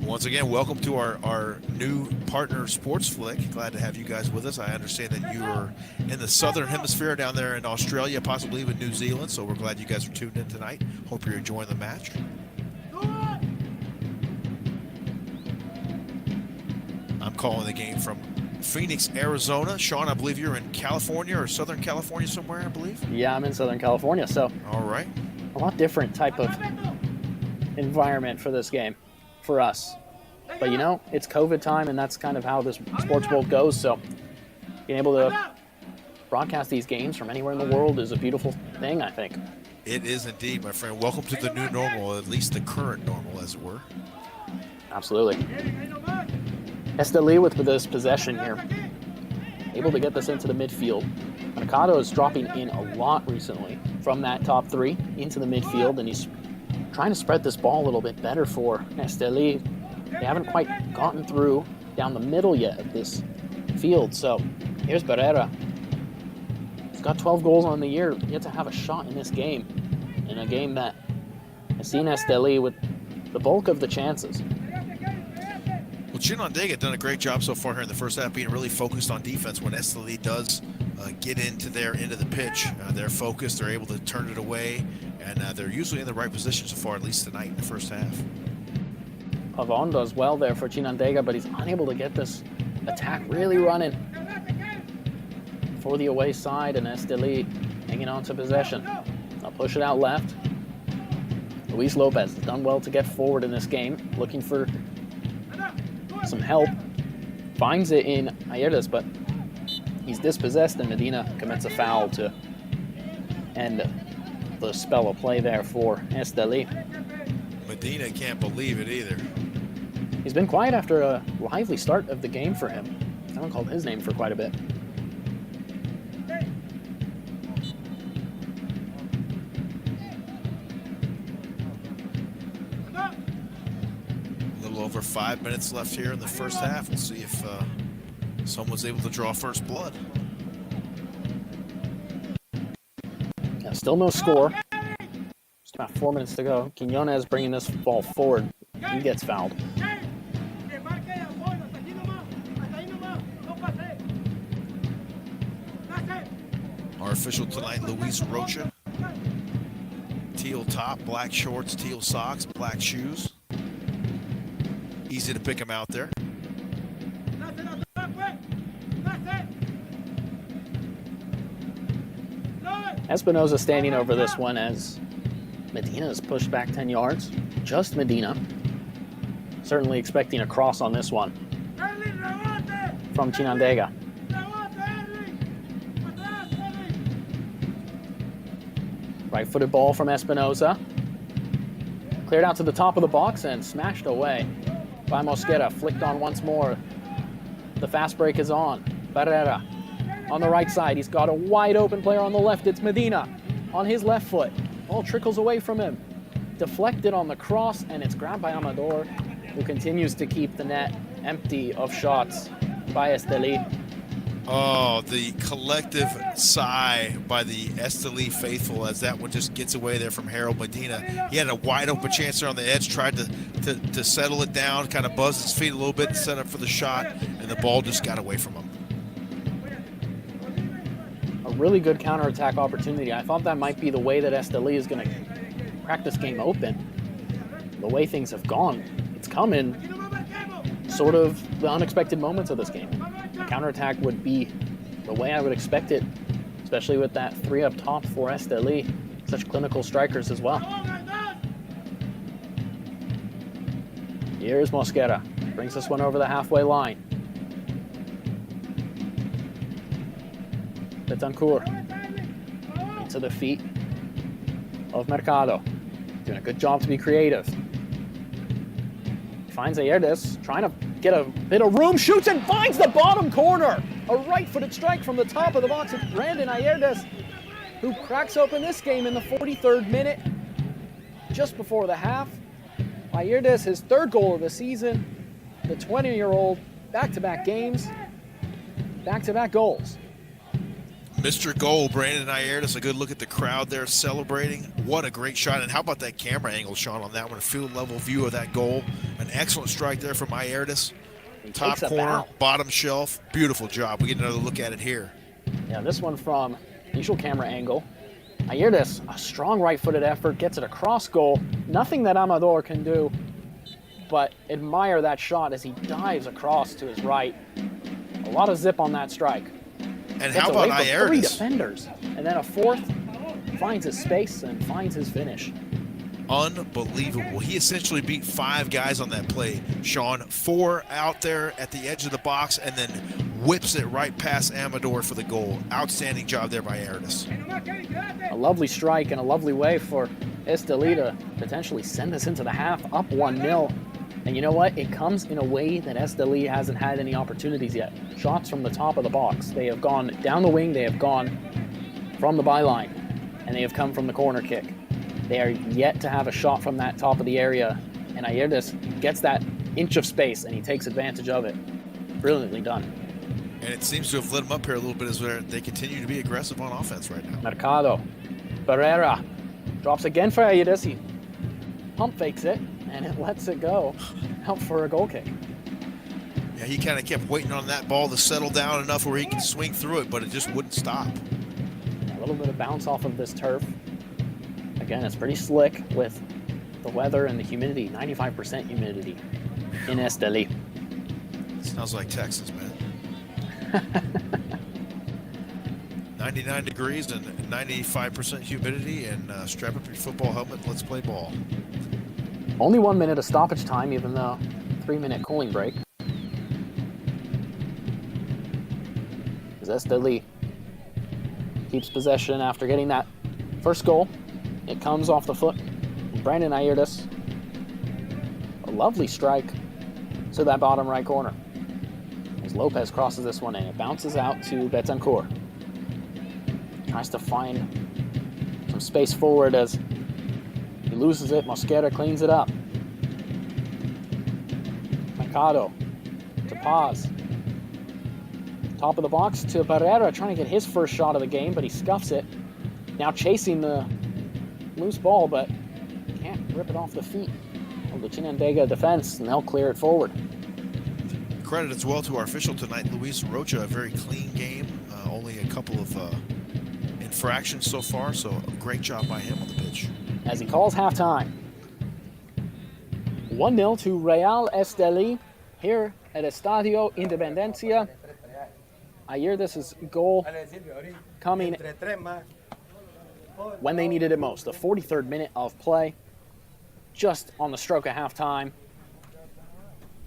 Once again, welcome to our new partner Sports Flick. Glad to have you guys with us. I understand that you are in the southern hemisphere down there in Australia, possibly even New Zealand, so we're glad you guys are tuned in tonight. Hope you're enjoying the match. I'm calling the game from Phoenix, Arizona. Sean, I believe you're in California or Southern California somewhere, I believe?
Yeah, I'm in Southern California, so
All right.
a lot different type of environment for this game for us. But you know, it's COVID time, and that's kind of how this sports bowl goes, so being able to broadcast these games from anywhere in the world is a beautiful thing, I think.
It is indeed, my friend. Welcome to the new normal, at least the current normal, as it were.
Absolutely. Esteli with this possession here, able to get this into the midfield. Mercado is dropping in a lot recently from that top 3 into the midfield, and he's trying to spread this ball a little bit better for Esteli. They haven't quite gotten through down the middle yet of this field, so here's Barrera. He's got 12 goals on the year, yet to have a shot in this game, in a game that has seen Esteli with the bulk of the chances.
Well, Chinandega done a great job so far here in the first half, being really focused on defense. When Esteli does get into their end of the pitch, they're focused, they're able to turn it away, and they're usually in the right position so far, at least tonight in the first half.
Pavon does well there for Chinandega, but he's unable to get this attack really running for the away side, and Esteli hanging on to possession. I'll push it out left. Luis Lopez has done well to get forward in this game, looking for some help. Finds it in Ayerdes, but he's dispossessed, and Medina commits a foul to end the spell of play there for Esteli.
Medina can't believe it either.
He's been quiet after a lively start of the game for him. I haven't called his name for quite a bit.
A little over 5 minutes left here in the first half. We'll see if someone's able to draw first blood.
Yeah, still no score. Just about 4 minutes to go. Quiñones bringing this ball forward. He gets fouled.
Our official tonight, Luis Rocha. Teal top, black shorts, teal socks, black shoes. Easy to pick him out there.
Espinoza standing over this one as Medina is pushed back 10 yards. Just Medina. Certainly expecting a cross on this one from Chinandega. Right-footed ball from Espinoza. Cleared out to the top of the box and smashed away by Mosquera. Flicked on once more. The fast break is on. Barrera on the right side. He's got a wide open player on the left. It's Medina on his left foot. Ball trickles away from him. Deflected on the cross, and it's grabbed by Amador, who continues to keep the net empty of shots by Esteli.
Oh, the collective sigh by the Esteli faithful as that one just gets away there from Harold Medina. He had a wide open chance there on the edge, tried to settle it down, kind of buzzed his feet a little bit and set up for the shot, and the ball just got away from him.
A really good counterattack opportunity. I thought that might be the way that Esteli is going to crack this game open. The way things have gone, it's come in sort of the unexpected moments of this game. Counterattack would be the way I would expect it, especially with that 3 up top for Esteli. Such clinical strikers as well. Here's Mosquera. Brings this one over the halfway line. Betancourt into the feet of Mercado. Doing a good job to be creative. Finds Ayerdes, trying to get a bit of room, shoots and finds the bottom corner. A right-footed strike from the top of the box. It's Brandon Ayerdes who cracks open this game in the 43rd minute, just before the half. Ayerdes, his 3rd goal of the season. The 20-year-old, back-to-back games, back-to-back goals.
Mr. Goal, Brandon Ayerdes, a good look at the crowd there celebrating. What a great shot. And how about that camera angle, Sean, on that one? A field level view of that goal. An excellent strike there from Ayerdes. Top corner, bottom shelf. Beautiful job. We get another look at it here.
Yeah, this one from usual camera angle. Ayerdes, a strong right-footed effort, gets it across goal. Nothing that Amador can do, but admire that shot as he dives across to his right. A lot of zip on that strike.
And how about Ayerdes?
3 defenders, and then a 4th finds his space and finds his finish.
Unbelievable. He essentially beat 5 guys on that play, Sean. 4 out there at the edge of the box, and then whips it right past Amador for the goal. Outstanding job there by Ayerdes.
A lovely strike and a lovely way for Esteli to potentially send us into the half, up 1-0. And you know what? It comes in a way that Esteli hasn't had any opportunities yet. Shots from the top of the box. They have gone down the wing, they have gone from the byline, and they have come from the corner kick. They are yet to have a shot from that top of the area, and Ayerdes gets that inch of space, and he takes advantage of it. Brilliantly done.
And it seems to have lit them up here a little bit as they continue to be aggressive on offense right now.
Mercado. Barrera drops again for Ayerdes. He pump fakes it, and it lets it go out for a goal kick.
Yeah, he kind of kept waiting on that ball to settle down enough where he could swing through it, but it just wouldn't stop.
A little bit of bounce off of this turf. Again, it's pretty slick with the weather and the humidity, 95% humidity in Esteli.
Sounds like Texas, man. 99 degrees and 95% humidity, and strap up your football helmet, let's play ball.
Only 1 minute of stoppage time, even though 3-minute cooling break. As Esteli keeps possession after getting that first goal. It comes off the foot. Brandon Ayerdes. A lovely strike to that bottom right corner. As Lopez crosses this one in, it bounces out to Betancourt. Tries to find some space forward as he loses it. Mosquera cleans it up. Mercado to Paz. Top of the box to Barrera, trying to get his first shot of the game, but he scuffs it. Now chasing the loose ball, but can't rip it off the feet of the Chinandega defense, and they'll clear it forward.
Credit as well to our official tonight, Luis Rocha. A very clean game. Only a couple of infractions so far, so a great job by him on the pitch.
As he calls halftime. 1-0 to Real Esteli here at Estadio Independencia. Ayerdes' goal coming when they needed it most. The 43rd minute of play, just on the stroke of halftime,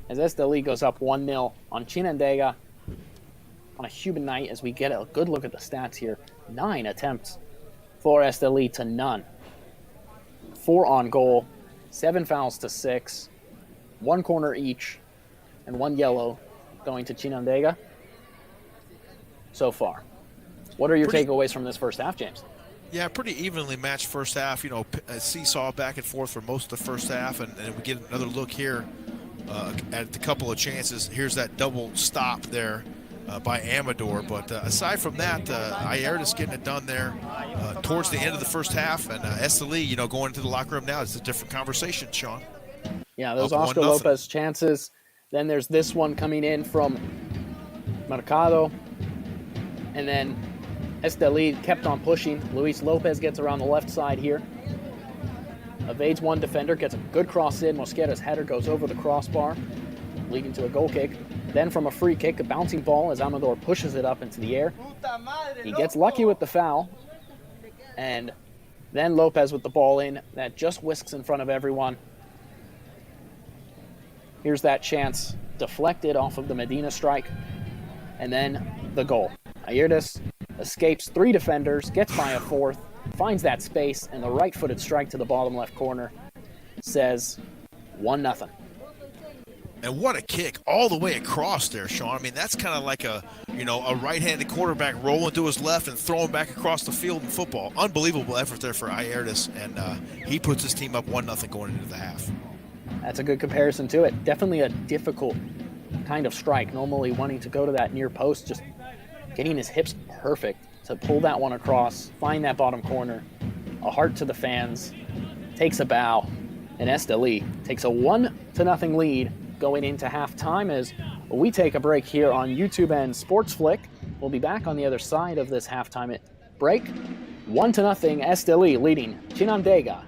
as Esteli goes up 1-0 on Chinandega on a human night. As we get a good look at the stats here, 9 attempts for Esteli to none. 4 on goal, 7 fouls to 6, 1 corner each, and 1 yellow going to Chinandega so far. What are your takeaways from this first half, James?
Yeah, pretty evenly matched first half. You know, seesaw back and forth for most of the first half, and we get another look here at a couple of chances. Here's that double stop there by Amador. But aside from that, Ayerda's getting it done there towards the end of the first half, and Esteli, you know, going into the locker room now, it's a different conversation, Sean.
Yeah, those Oscar Lopez chances. Then there's this one coming in from Mercado, and then Esteli kept on pushing. Luis Lopez gets around the left side here. Evades one defender, gets a good cross in. Mosquera's header goes over the crossbar, leading to a goal kick. Then from a free kick, a bouncing ball as Amador pushes it up into the air. He gets lucky with the foul. And then Lopez with the ball in. That just whisks in front of everyone. Here's that chance deflected off of the Medina strike. And then the goal. Ayerda escapes 3 defenders, gets by a 4th, finds that space, and the right-footed strike to the bottom left corner says 1-0.
And what a kick all the way across there, Sean. I mean, that's kind of like a right-handed quarterback rolling to his left and throwing back across the field in football. Unbelievable effort there for Ayerda, and he puts his team up 1-0 going into the half.
That's a good comparison to it. Definitely a difficult kind of strike. Normally wanting to go to that near post, just getting his hips perfect to pull that one across, find that bottom corner. A heart to the fans, takes a bow, and Esteli takes a 1-0 lead going into halftime as we take a break here on YouTube and Sports Flick. We'll be back on the other side of this halftime break. 1-0, Esteli leading Chinandega.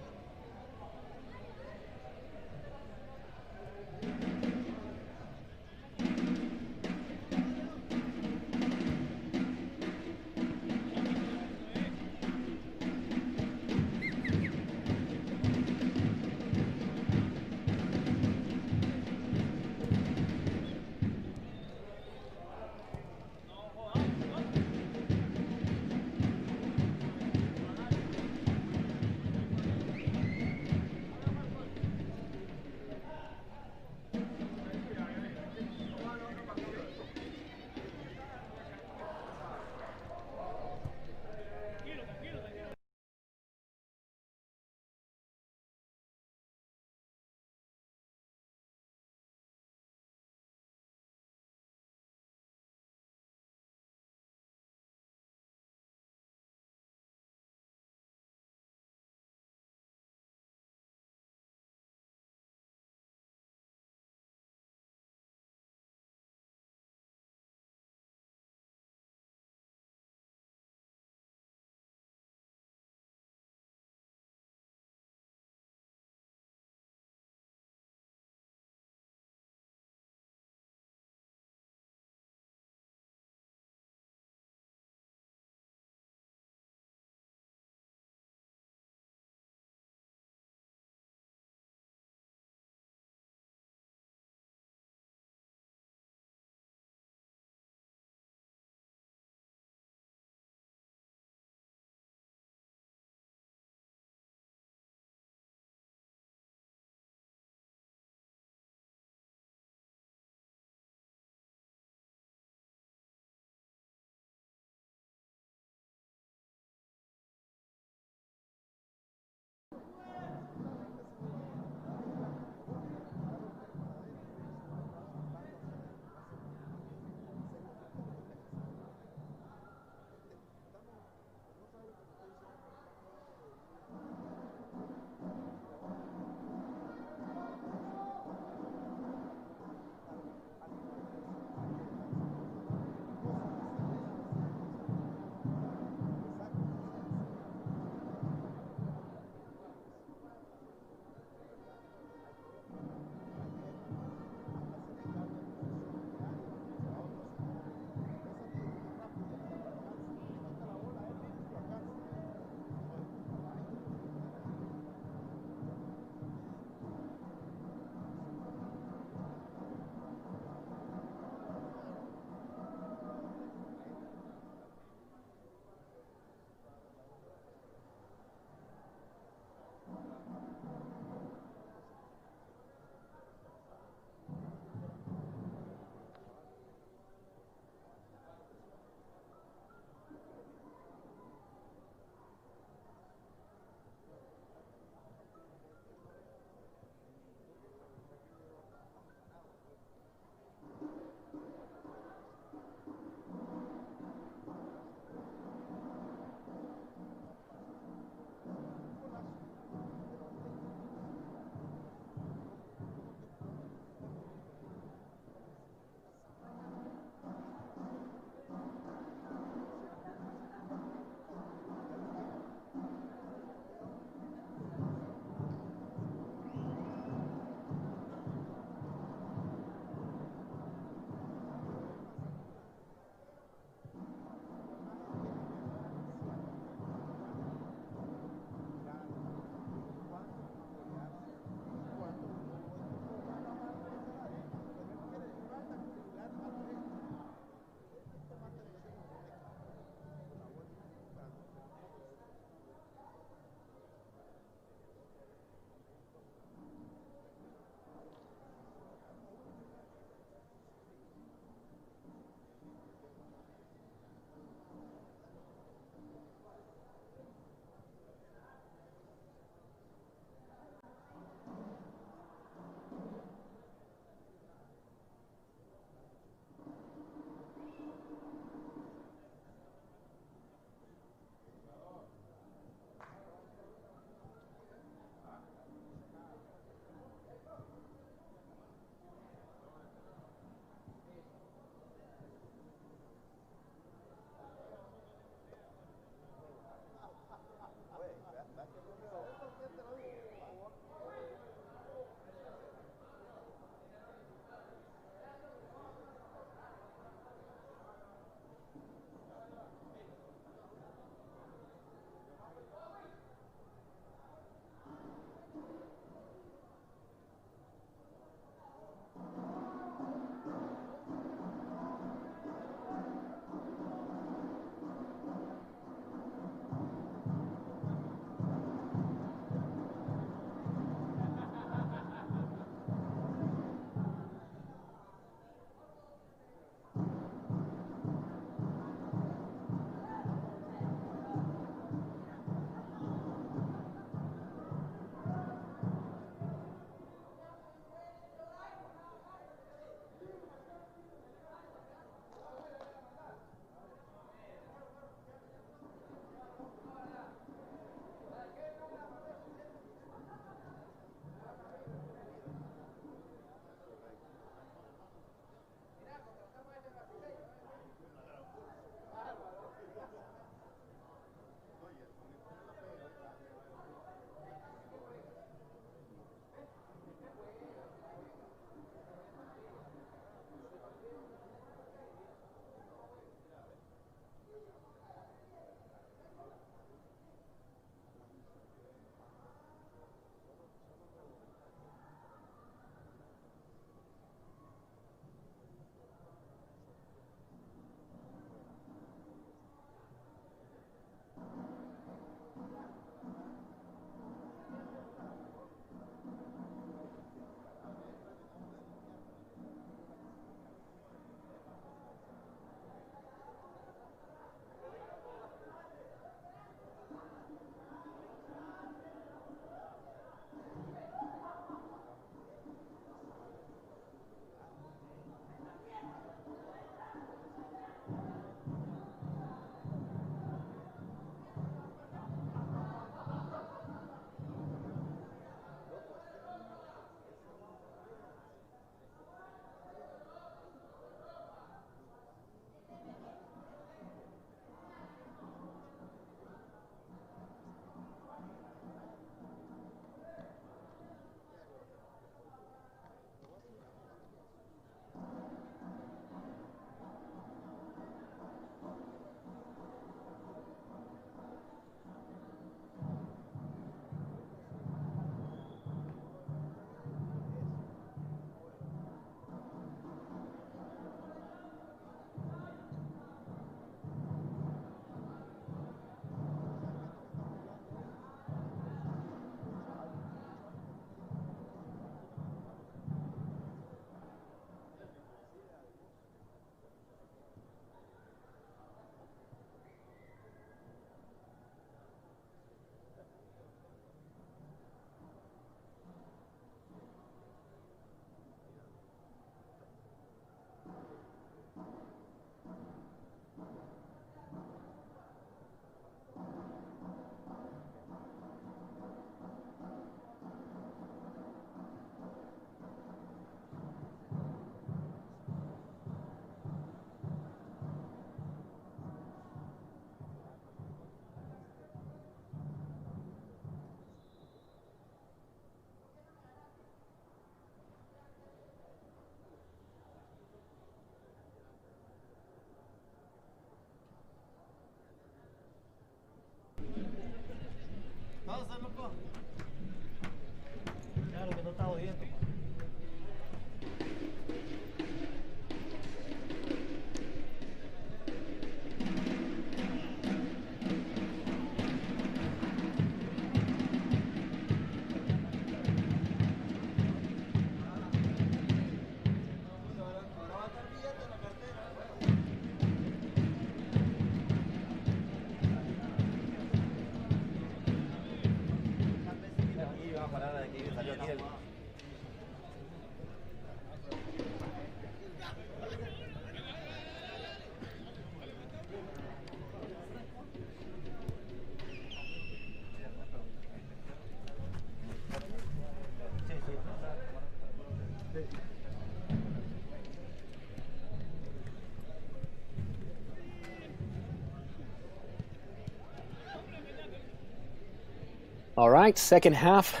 All right, second half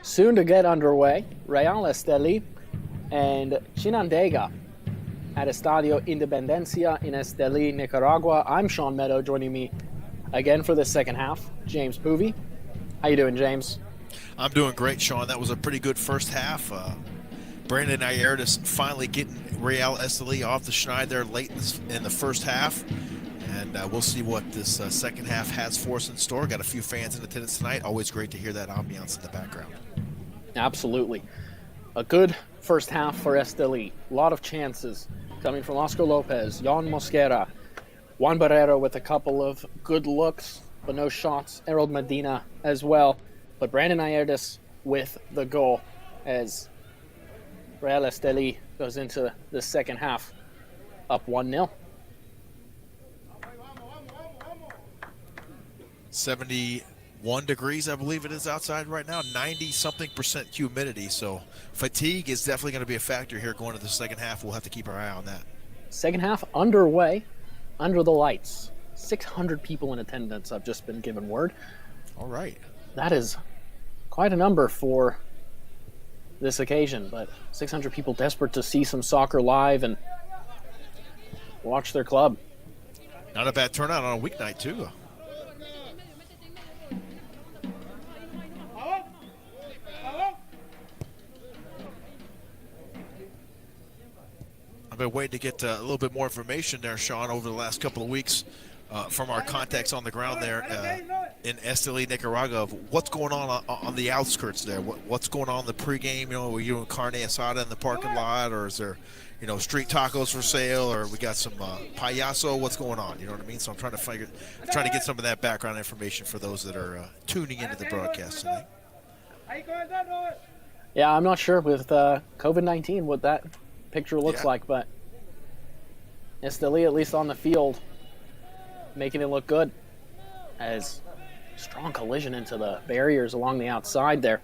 soon to get underway. Real Esteli and Chinandega at Estadio Independencia in Esteli, Nicaragua. I'm Sean Meadow, joining me again for the second half, James Poovey. How you doing, James?
I'm doing great, Sean. That was a pretty good first half. Brandon Ayertis finally getting Real Esteli off the schneid there late in the first half. And we'll see what this second half has for us in store. Got a few fans in attendance tonight. Always great to hear that ambiance in the background.
Absolutely. A good first half for Esteli. A lot of chances coming from Oscar Lopez, Jan Mosquera, Juan Barrera with a couple of good looks, but no shots. Harold Medina as well. But Brandon Ayertis with the goal as Real Esteli goes into the second half up 1-0.
71 degrees, I believe it is outside right now, 90-something% humidity. So fatigue is definitely going to be a factor here going into the second half. We'll have to keep our eye on that.
Second half underway, under the lights. 600 people in attendance, I've just been given word.
All right.
That is quite a number for this occasion, but 600 people desperate to see some soccer live and watch their club.
Not a bad turnout on a weeknight, too. I've been waiting to get a little bit more information there, Sean, over the last couple of weeks from our contacts on the ground there in Esteli, Nicaragua, of what's going on the outskirts there. What's going on in the pregame? You know, are you doing carne asada in the parking lot, or is there, you know, street tacos for sale, or we got some payaso? What's going on? You know what I mean? So I'm trying to get some of that background information for those that are tuning into the broadcast tonight.
Yeah, I'm not sure with COVID-19 what that picture looks like, but Esteli, at least on the field, making it look good, as strong collision into the barriers along the outside there.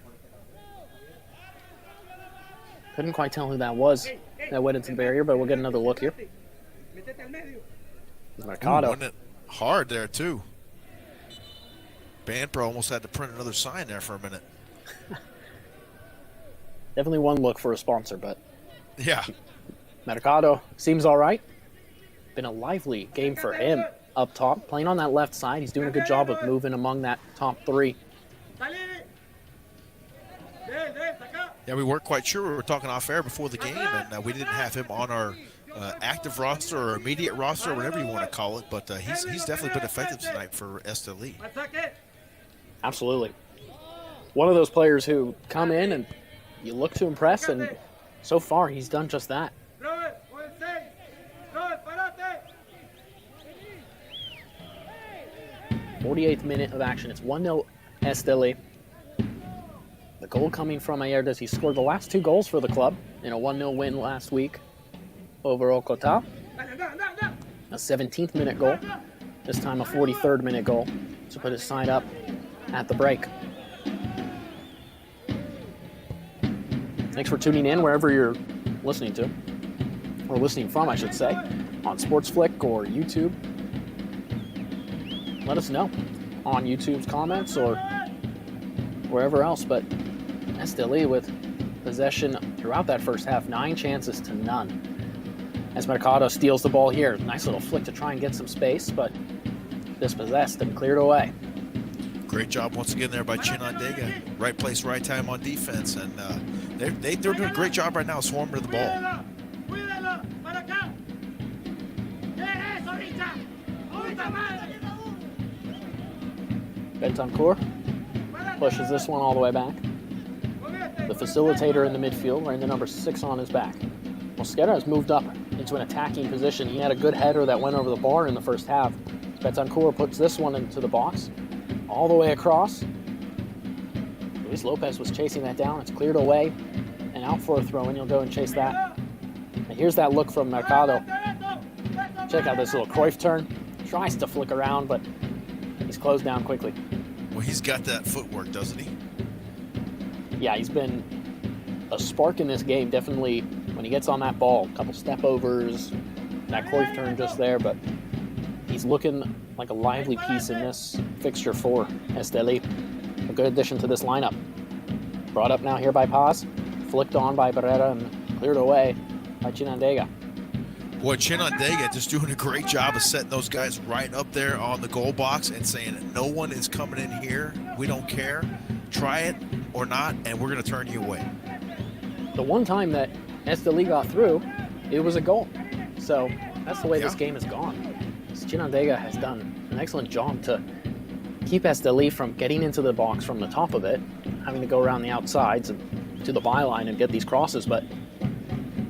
Couldn't quite tell who that was that went into the barrier, but we'll get another look here. Mercado.
Wasn't it hard there too? Band Pro almost had to print another sign there for a minute.
Definitely one look for a sponsor, but
yeah.
Mercado seems all right. Been a lively game for him up top, playing on that left side. He's doing a good job of moving among that top three.
Yeah, we weren't quite sure. We were talking off air before the game, and we didn't have him on our active roster or immediate roster, whatever you want to call it. But he's definitely been effective tonight for Esteli.
Absolutely. One of those players who come in and you look to impress, and so far he's done just that. 48th minute of action. It's 1-0 Esteli. The goal coming from Ayertis. He scored the last two goals for the club in a 1-0 win last week over Okota. A 17th minute goal. This time a 43rd minute goal to put his side up at the break. Thanks for tuning in wherever you're listening to, or listening from, I should say, on Sportsflick or YouTube. Let us know on YouTube's comments or wherever else. But Esteli with possession throughout that first half, 9 chances to none. As Mercado steals the ball here. Nice little flick to try and get some space, but dispossessed and cleared away.
Great job once again there by Chinandega. Right place, right time on defense, and they're doing a great job right now swarming to the ball.
Betancourt pushes this one all the way back. The facilitator in the midfield, wearing the number 6 on his back. Mosquera has moved up into an attacking position. He had a good header that went over the bar in the first half. Betancourt puts this one into the box, all the way across. Luis Lopez was chasing that down. It's cleared away and out for a throw-in. He'll go and chase that. And here's that look from Mercado. Check out this little Cruyff turn. Tries to flick around, but he's closed down quickly.
Well, he's got that footwork, doesn't he?
Yeah, he's been a spark in this game. Definitely when he gets on that ball, a couple step overs, that Cruyff turn just there, but he's looking like a lively piece in this fixture for Esteli. A good addition to this lineup. Brought up now here by Paz, flicked on by Barrera and cleared away by Chinandega.
Boy, Chinandega just doing a great job of setting those guys right up there on the goal box and saying, no one is coming in here. We don't care. Try it or not, and we're going to turn you away.
The one time that Esteli got through, it was a goal. So that's the way this game has gone. Chinandega has done an excellent job to keep Esteli from getting into the box from the top of it, having to go around the outsides and to the byline and get these crosses, but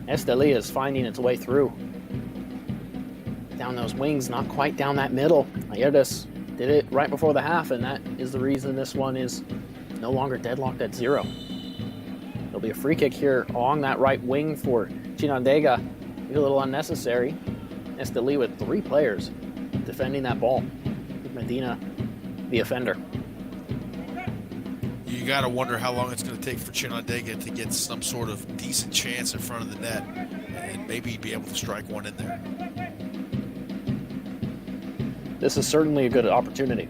Esteli is finding its way through. Down those wings, not quite down that middle. Ayerdes did it right before the half, and that is the reason this one is no longer deadlocked at 0. There'll be a free kick here along that right wing for Chinandega. A little unnecessary. Esteli with 3 players defending that ball. With Medina, the offender.
You got to wonder how long it's going to take for Chinandega to get some sort of decent chance in front of the net and maybe be able to strike one in there.
This is certainly a good opportunity.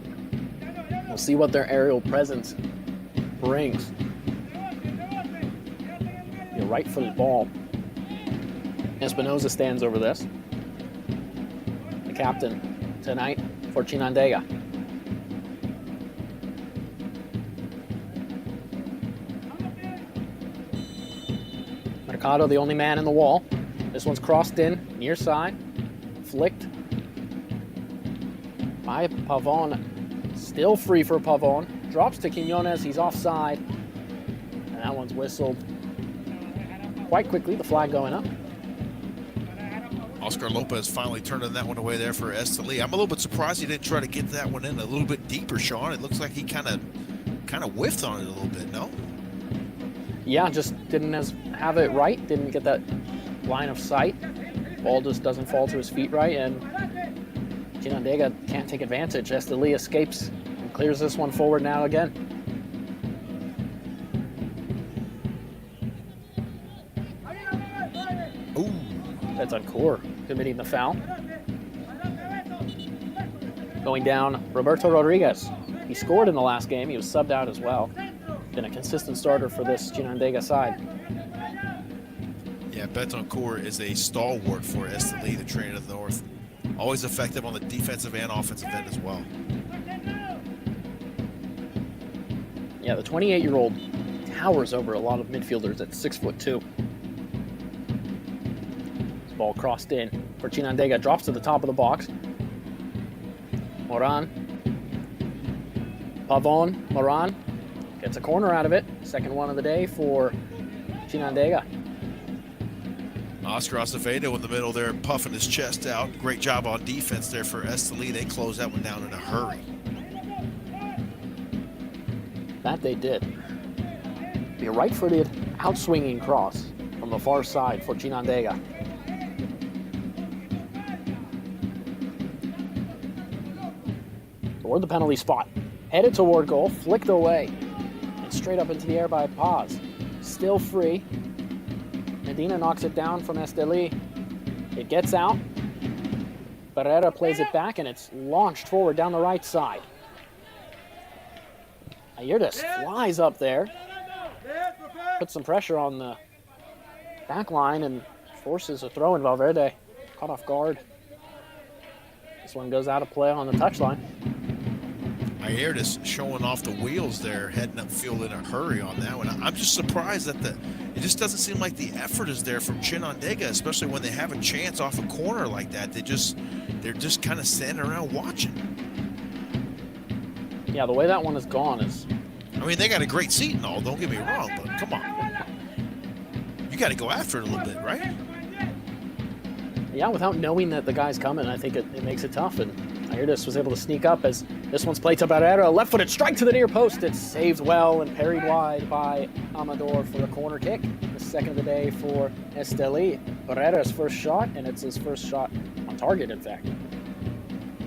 We'll see what their aerial presence brings. The right-footed ball. Espinoza stands over this. The captain tonight for Chinandega. Mercado, the only man in the wall. This one's crossed in, near side, flicked by Pavon. Still free for Pavon. Drops to Quiñones, he's offside. And that one's whistled quite quickly, the flag going up.
Oscar Lopez finally turning that one away there for Esteli. I'm a little bit surprised he didn't try to get that one in a little bit deeper, Sean. It looks like he kind of whiffed on it a little bit, no?
Yeah, just didn't have it right. Didn't get that line of sight. Ball just doesn't fall to his feet right, and Chinandega can't take advantage. Esteli escapes and clears this one forward now again.
Ooh.
That's Betancourt committing the foul. Going down, Roberto Rodriguez. He scored in the last game. He was subbed out as well. Been a consistent starter for this Chinandega side.
Yeah, Betancourt is a stalwart for Esteli, the train of the North. Always effective on the defensive and offensive end as well.
Yeah, the 28-year-old towers over a lot of midfielders at 6'2". This ball crossed in for Chinandega, drops to the top of the box. Moran. Pavon, Moran gets a corner out of it. Second one of the day for Chinandega.
Oscar Acevedo in the middle there, puffing his chest out. Great job on defense there for Esteli. They closed that one down in a hurry.
That they did. Be a right-footed, out-swinging cross from the far side for Chinandega. Toward the penalty spot. Headed toward goal, flicked away. And straight up into the air by Paz. Still free. Medina knocks it down from Esteli. It gets out. Barrera plays it back, and it's launched forward down the right side. Ayerdes flies up there. Puts some pressure on the back line and forces a throw in. Valverde caught off guard. This one goes out of play on the touchline.
Ayertis showing off the wheels there, heading upfield in a hurry on that one. I'm just surprised that it just doesn't seem like the effort is there from Chinandega, especially when they have a chance off a corner like that. They're just kind of standing around watching.
Yeah, the way that one has gone is...
I mean, they got a great seat and all, don't get me wrong, but come on. You got to go after it a little bit, right?
Yeah, without knowing that the guy's coming, I think it makes it tough. And Ayertis was able to sneak up as this one's played to Barrera. Left-footed strike to the near post. It's saved well and parried wide by Amador for the corner kick. The second of the day for Esteli. Barrera's first shot, and it's his first shot on target, in fact.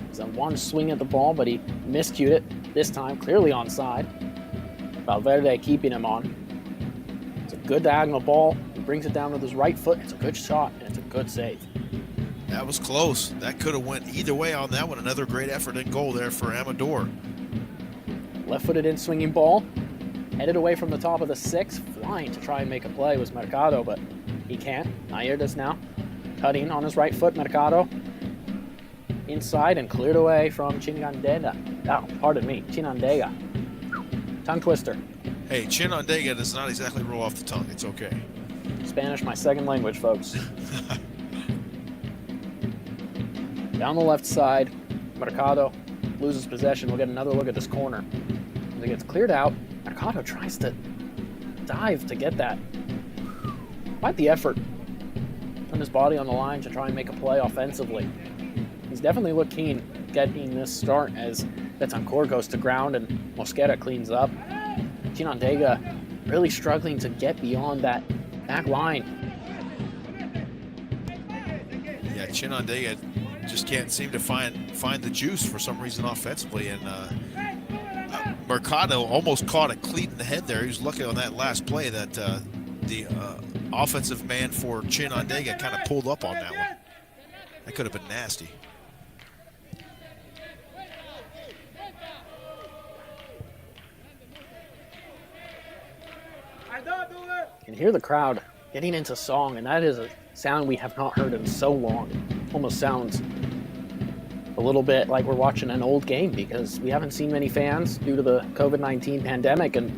It's a one swing at the ball, but he miscued it this time, clearly onside. Valverde keeping him on. It's a good diagonal ball. He brings it down with his right foot. It's a good shot, and it's a good save.
That was close. That could have went either way on that one. Another great effort and goal there for Amador.
Left-footed in swinging ball. Headed away from the top of the 6. Flying to try and make a play was Mercado, but he can't. Ayertis now cutting on his right foot. Mercado inside and cleared away from Chinandega. Chinandega. Tongue twister.
Hey, Chinandega does not exactly roll off the tongue. It's okay.
Spanish, my second language, folks. Down the left side, Mercado loses possession. We'll get another look at this corner. As it gets cleared out, Mercado tries to dive to get that. Quite the effort. Putting his body on the line to try and make a play offensively. He's definitely looked keen getting this start as Betancourt goes to ground and Mosquera cleans up. Chinandega really struggling to get beyond that back line.
Yeah, Chinandega just can't seem to find the juice for some reason offensively, and Mercado almost caught a cleat in the head there. He was lucky on that last play that the offensive man for Chinandega kind of pulled up on that one. That could have been nasty.
You can hear the crowd getting into song, and that is a sound we have not heard in so long. It almost sounds a little bit like we're watching an old game because we haven't seen many fans due to the COVID-19 pandemic, and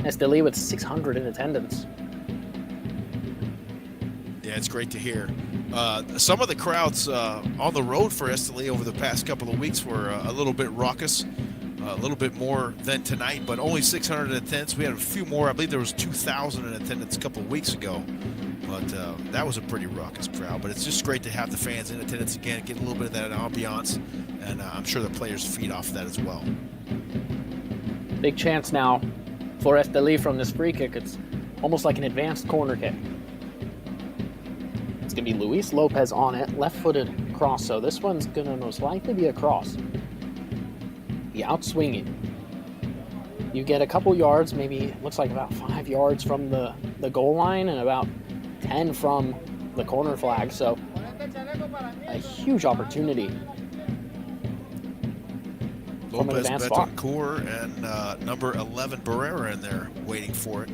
Esteli with 600 in attendance.
Yeah, it's great to hear. Some of the crowds on the road for Esteli over the past couple of weeks were a little bit raucous. A little bit more than tonight, but only 600 in attendance. We had a few more. I believe there was 2,000 in attendance a couple of weeks ago. But that was a pretty raucous crowd. But it's just great to have the fans in attendance again, get a little bit of that ambiance, and I'm sure the players feed off that as well.
Big chance now for Esteli from this free kick. It's almost like an advanced corner kick. It's going to be Luis Lopez on it, left-footed cross. So this one's going to most likely be a cross. Be out swinging. You get a couple yards, maybe looks like about 5 yards from the goal line and about 10 from the corner flag. So a huge opportunity.
Lopez, Betancourt, and number 11 Barrera in there waiting for it.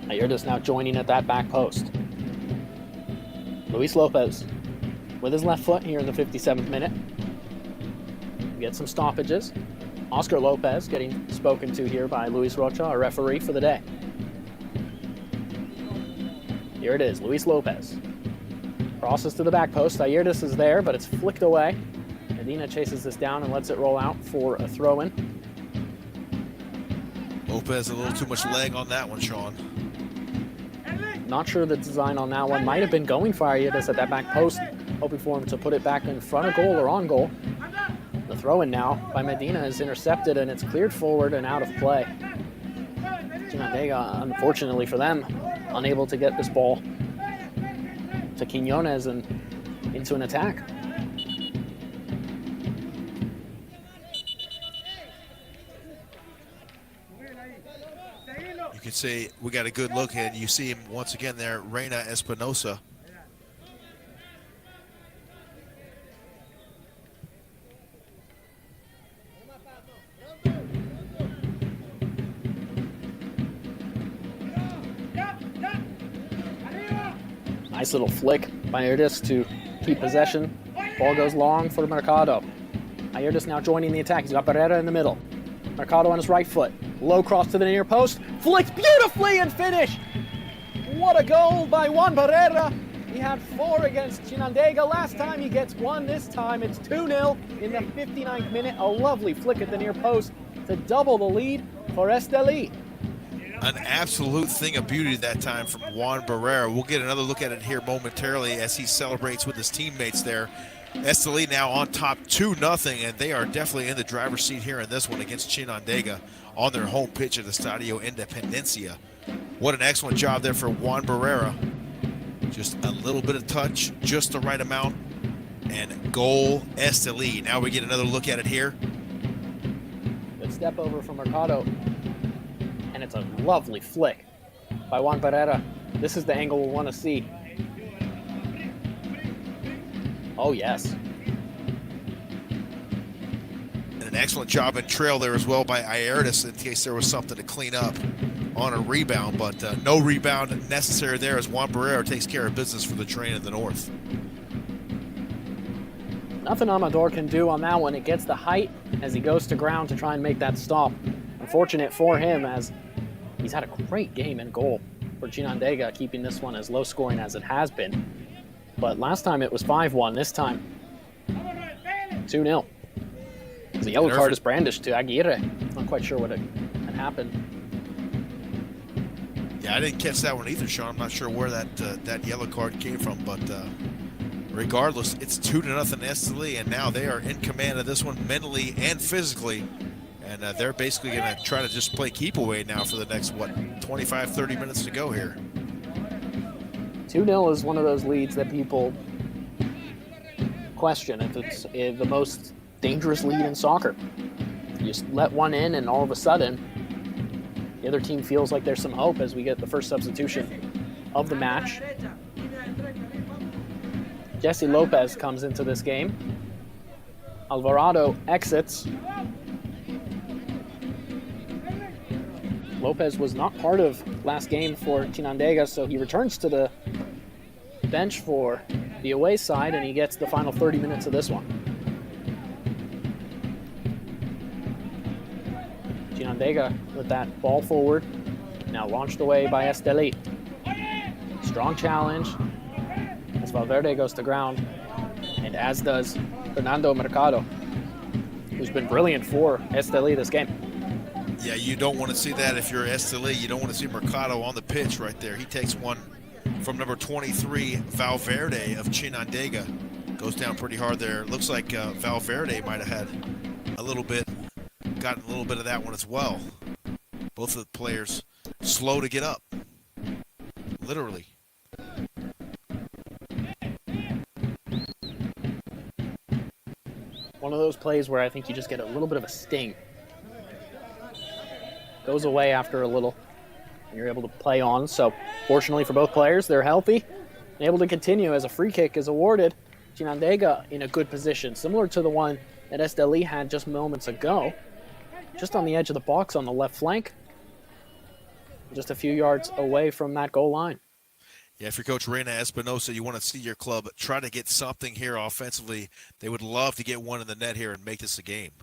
Ayertis now joining at that back post. Luis Lopez with his left foot here in the 57th minute. Get some stoppages. Oscar Lopez getting spoken to here by Luis Rocha, our referee for the day. Here it is, Luis Lopez. Crosses to the back post. Ayertis is there, but it's flicked away. Medina chases this down and lets it roll out for a throw-in.
Lopez a little too much leg on that one, Sean.
Not sure the design on that one. Might have been going for Ayertis at that back post, hoping for him to put it back in front of goal or on goal. The throw-in now by Medina is intercepted, and it's cleared forward and out of play. Chinandega, unfortunately for them, unable to get this ball to Quiñones and into an attack.
You can say we got a good look, and you see him once again there, Reina Espinosa.
Nice little flick by Ayertis to keep possession. Ball goes long for Mercado. Ayerda's now joining the attack. He's got Barrera in the middle. Mercado on his right foot. Low cross to the near post. Flicks beautifully and finish. What a goal by Juan Barrera. He had 4 against Chinandega. Last time he gets 1. This time it's 2-0 in the 59th minute. A lovely flick at the near post to double the lead for Esteli.
An absolute thing of beauty that time from Juan Barrera. We'll get another look at it here momentarily as he celebrates with his teammates there. Esteli now on top 2-0, and they are definitely in the driver's seat here in this one against Chinandega on their home pitch at the Estadio Independencia. What an excellent job there for Juan Barrera. Just a little bit of touch, just the right amount, and goal Esteli. Now we get another look at it here.
Good step over from Mercado, and it's a lovely flick by Juan Barrera. This is the angle we'll want to see. Oh, yes.
And an excellent job in trail there as well by Ayerda in case there was something to clean up on a rebound, but no rebound necessary there as Juan Barrera takes care of business for the train in the north.
Nothing Amador can do on that one. It gets the height as he goes to ground to try and make that stop. Unfortunate for him as he's had a great game in goal for Chinandega, keeping this one as low scoring as it has been. But last time it was 5-1. This time, 2-0. The yellow card is brandished to Aguirre. Not quite sure what had happened.
Yeah, I didn't catch that one either, Sean. I'm not sure where that yellow card came from, but regardless, it's 2-0 Esteli, and now they are in command of this one mentally and physically. And they're basically going to try to just play keep away now for the next, 25, 30 minutes to go here.
2-0 is one of those leads that people question if it's the most dangerous lead in soccer. You just let one in and all of a sudden the other team feels like there's some hope as we get the first substitution of the match. Jesse Lopez comes into this game. Alvarado exits. Lopez was not part of last game for Chinandega, so he returns to the bench for the away side, and he gets the final 30 minutes of this one. Chinandega with that ball forward, now launched away by Esteli. Strong challenge as Valverde goes to ground, and as does Fernando Mercado, who's been brilliant for Esteli this game.
Yeah, you don't want to see that if you're Esteli. You don't want to see Mercado on the pitch right there. He takes one from number 23, Valverde of Chinandega. Goes down pretty hard there. Looks like Valverde might have had gotten a little bit of that one as well. Both of the players slow to get up, literally.
One of those plays where I think you just get a little bit of a sting. Goes away after a little, and you're able to play on. So fortunately for both players, they're healthy and able to continue as a free kick is awarded. Chinandega in a good position, similar to the one that Esteli had just moments ago. Just on the edge of the box on the left flank. Just a few yards away from that goal line.
Yeah, if you're Coach Reina Espinosa, you want to see your club try to get something here offensively. They would love to get one in the net here and make this a game.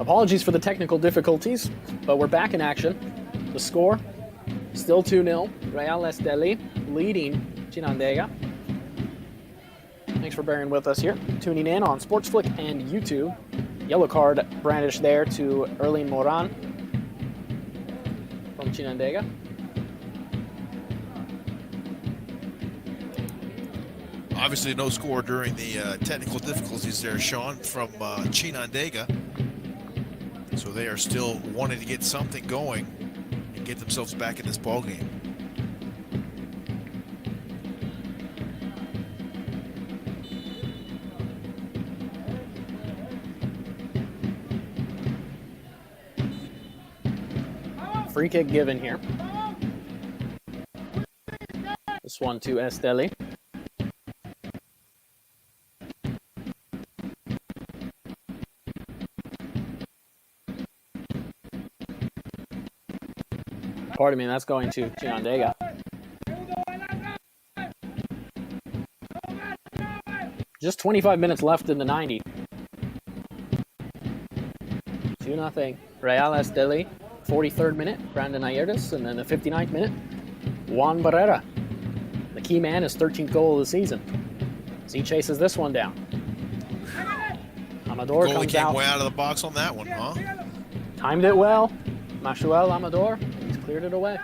Apologies for the technical difficulties, but we're back in action. The score, still 2-0. Real Esteli leading Chinandega. Thanks for bearing with us here. Tuning in on Sportsflick and YouTube. Yellow card brandished there to Erling Moran from Chinandega.
Obviously no score during the technical difficulties there, Sean, from Chinandega. So they are still wanting to get something going and get themselves back in this ballgame.
Free kick given here. This one to Esteli. Pardon me, that's going to Chinandega. Just 25 minutes left in the 90. 2-0. Real Esteli. 43rd minute, Brandon Ayerdes, and then the 59th minute, Juan Barrera. The key man, his 13th goal of the season. As he chases this one down. Amador comes
came
out.
Way out of the box on that one, huh?
Timed it well. Mashuel Amador, he's cleared it away.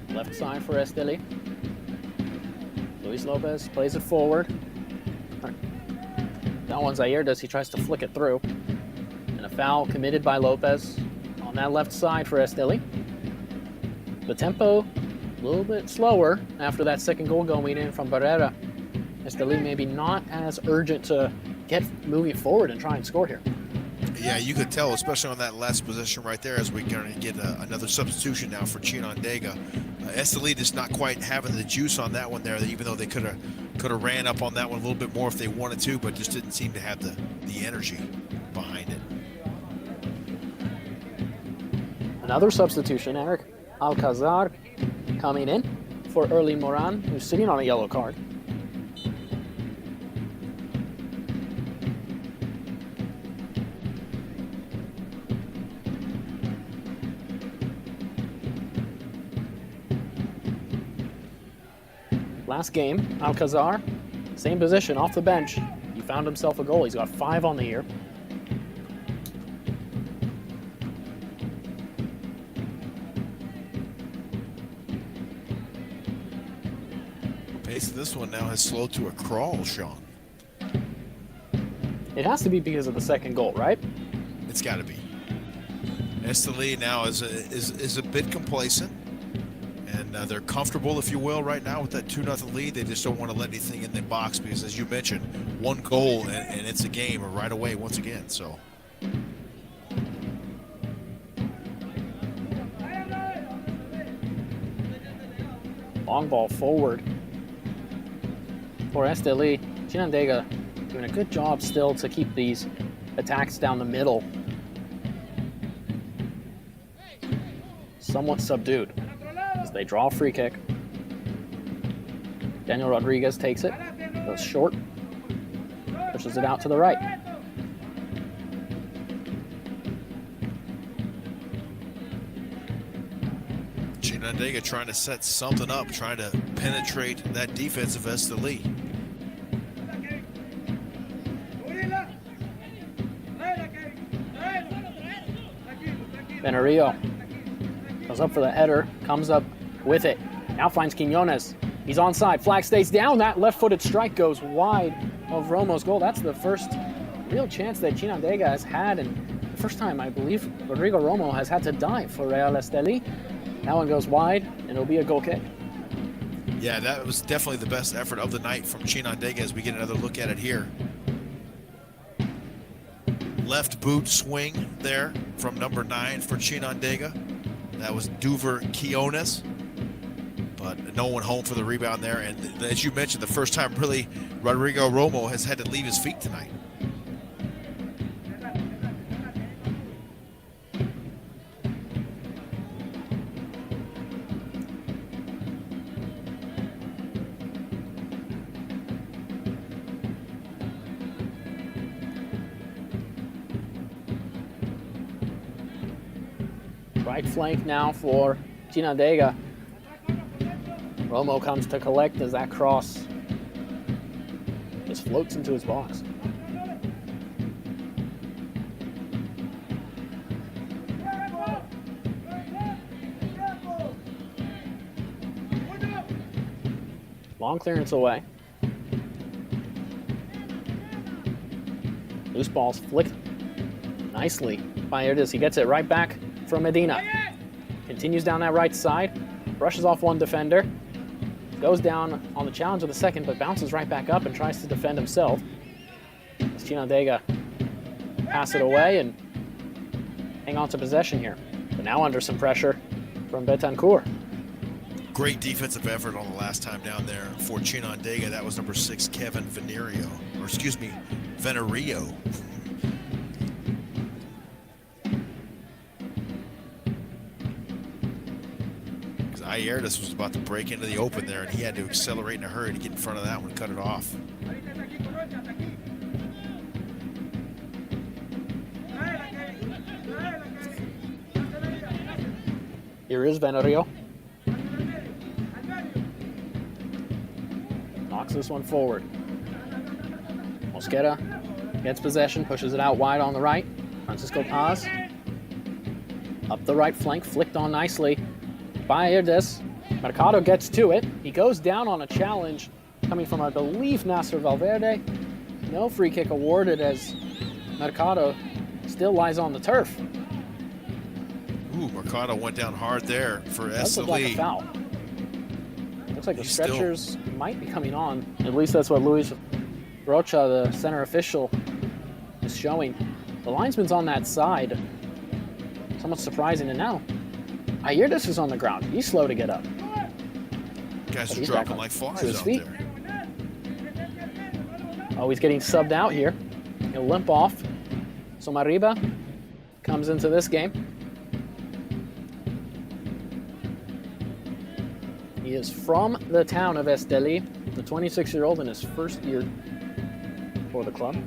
Left side for Esteli. Luis Lopez plays it forward. That one's Ayerdes, he tries to flick it through. And a foul committed by Lopez on that left side for Esteli. The tempo a little bit slower after that second goal going in from Barrera. Esteli maybe not as urgent to get moving forward and try and score here.
Yeah, you could tell, especially on that last possession right there, as we're going to get another substitution now for Chinandega. Esteli just not quite having the juice on that one there, even though they could have ran up on that one a little bit more if they wanted to, but just didn't seem to have the energy behind it.
Another substitution, Eric Alcazar coming in for Erling Moran, who's sitting on a yellow card. Last game, Alcazar, same position, off the bench. He found himself a goal. He's got 5 on the year.
Pace of this one now has slowed to a crawl, Sean.
It has to be because of the second goal, right?
It's got to be. Esteli now is a bit complacent. And they're comfortable, if you will, right now with that 2-0 lead. They just don't want to let anything in the box because, as you mentioned, one goal and it's a game right away once again. So.
Long ball forward for Esteli. Chinandega doing a good job still to keep these attacks down the middle somewhat subdued. They draw a free kick. Daniel Rodriguez takes it, goes short, pushes it out to the right.
Chinandega trying to set something up, trying to penetrate that defense of Esteli.
Benario goes up for the header, comes up with it. Now finds Quiñones. He's onside. Flag stays down. That left-footed strike goes wide of Romo's goal. That's the first real chance that Chinandega has had, and the first time I believe Rodrigo Romo has had to dive for Real Esteli. That one goes wide, and it'll be a goal kick.
Yeah, that was definitely the best effort of the night from Chinandega as we get another look at it here. Left boot swing there from number 9 for Chinandega. That was Duver Quiñones, but no one home for the rebound there. And as you mentioned, the first time really Rodrigo Romo has had to leave his feet tonight.
Right flank now for Chinandega. Romo comes to collect as that cross just floats into his box. Long clearance away. Loose ball's flicked nicely by Erdis. He gets it right back from Medina. Continues down that right side, brushes off one defender, goes down on the challenge of the second, but bounces right back up and tries to defend himself. As Chinandega pass it away and hang on to possession here. But now under some pressure from Betancourt.
Great defensive effort on the last time down there for Chinandega. That was number 6, Kevin Venerio. Because Ayerdas was about to break into the open there, and he had to accelerate in a hurry to get in front of that one and cut it off.
Here is Venerio. Knocks this one forward. Mosquera gets possession, pushes it out wide on the right. Francisco Paz. Up the right flank, flicked on nicely by Irdes. Mercado gets to it. He goes down on a challenge coming from, I believe, Nasser Valverde. No free kick awarded as Mercado still lies on the turf.
Ooh, Mercado went down hard there for
Does look like a
Esteli.
foul. Looks like the stretchers might be coming on. At least that's what Luis Rocha, the center official, is showing. The linesman's on that side. Somewhat surprising. And now, Ayerdas is on the ground. He's slow to get up.
Guys are dropping like flies out there.
Oh, he's getting subbed out here. He'll limp off. So Mariba comes into this game. He is from the town of Esteli, the 26-year-old in his first year for the club.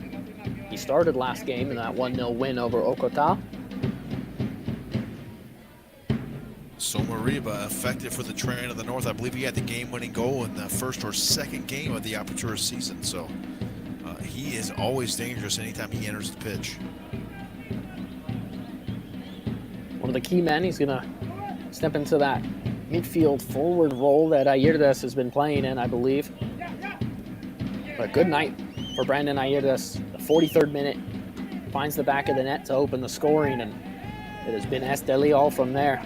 He started last game in that 1-0 win over Okota.
So Mariba, effective for the Train of the North. I believe he had the game-winning goal in the first or second game of the Apertura season. So he is always dangerous anytime he enters the pitch.
One of the key men. He's going to step into that midfield forward role that Ayerdas has been playing in, I believe. But good night for Brandon Ayerdas. The 43rd minute finds the back of the net to open the scoring, and it has been Esteli all from there.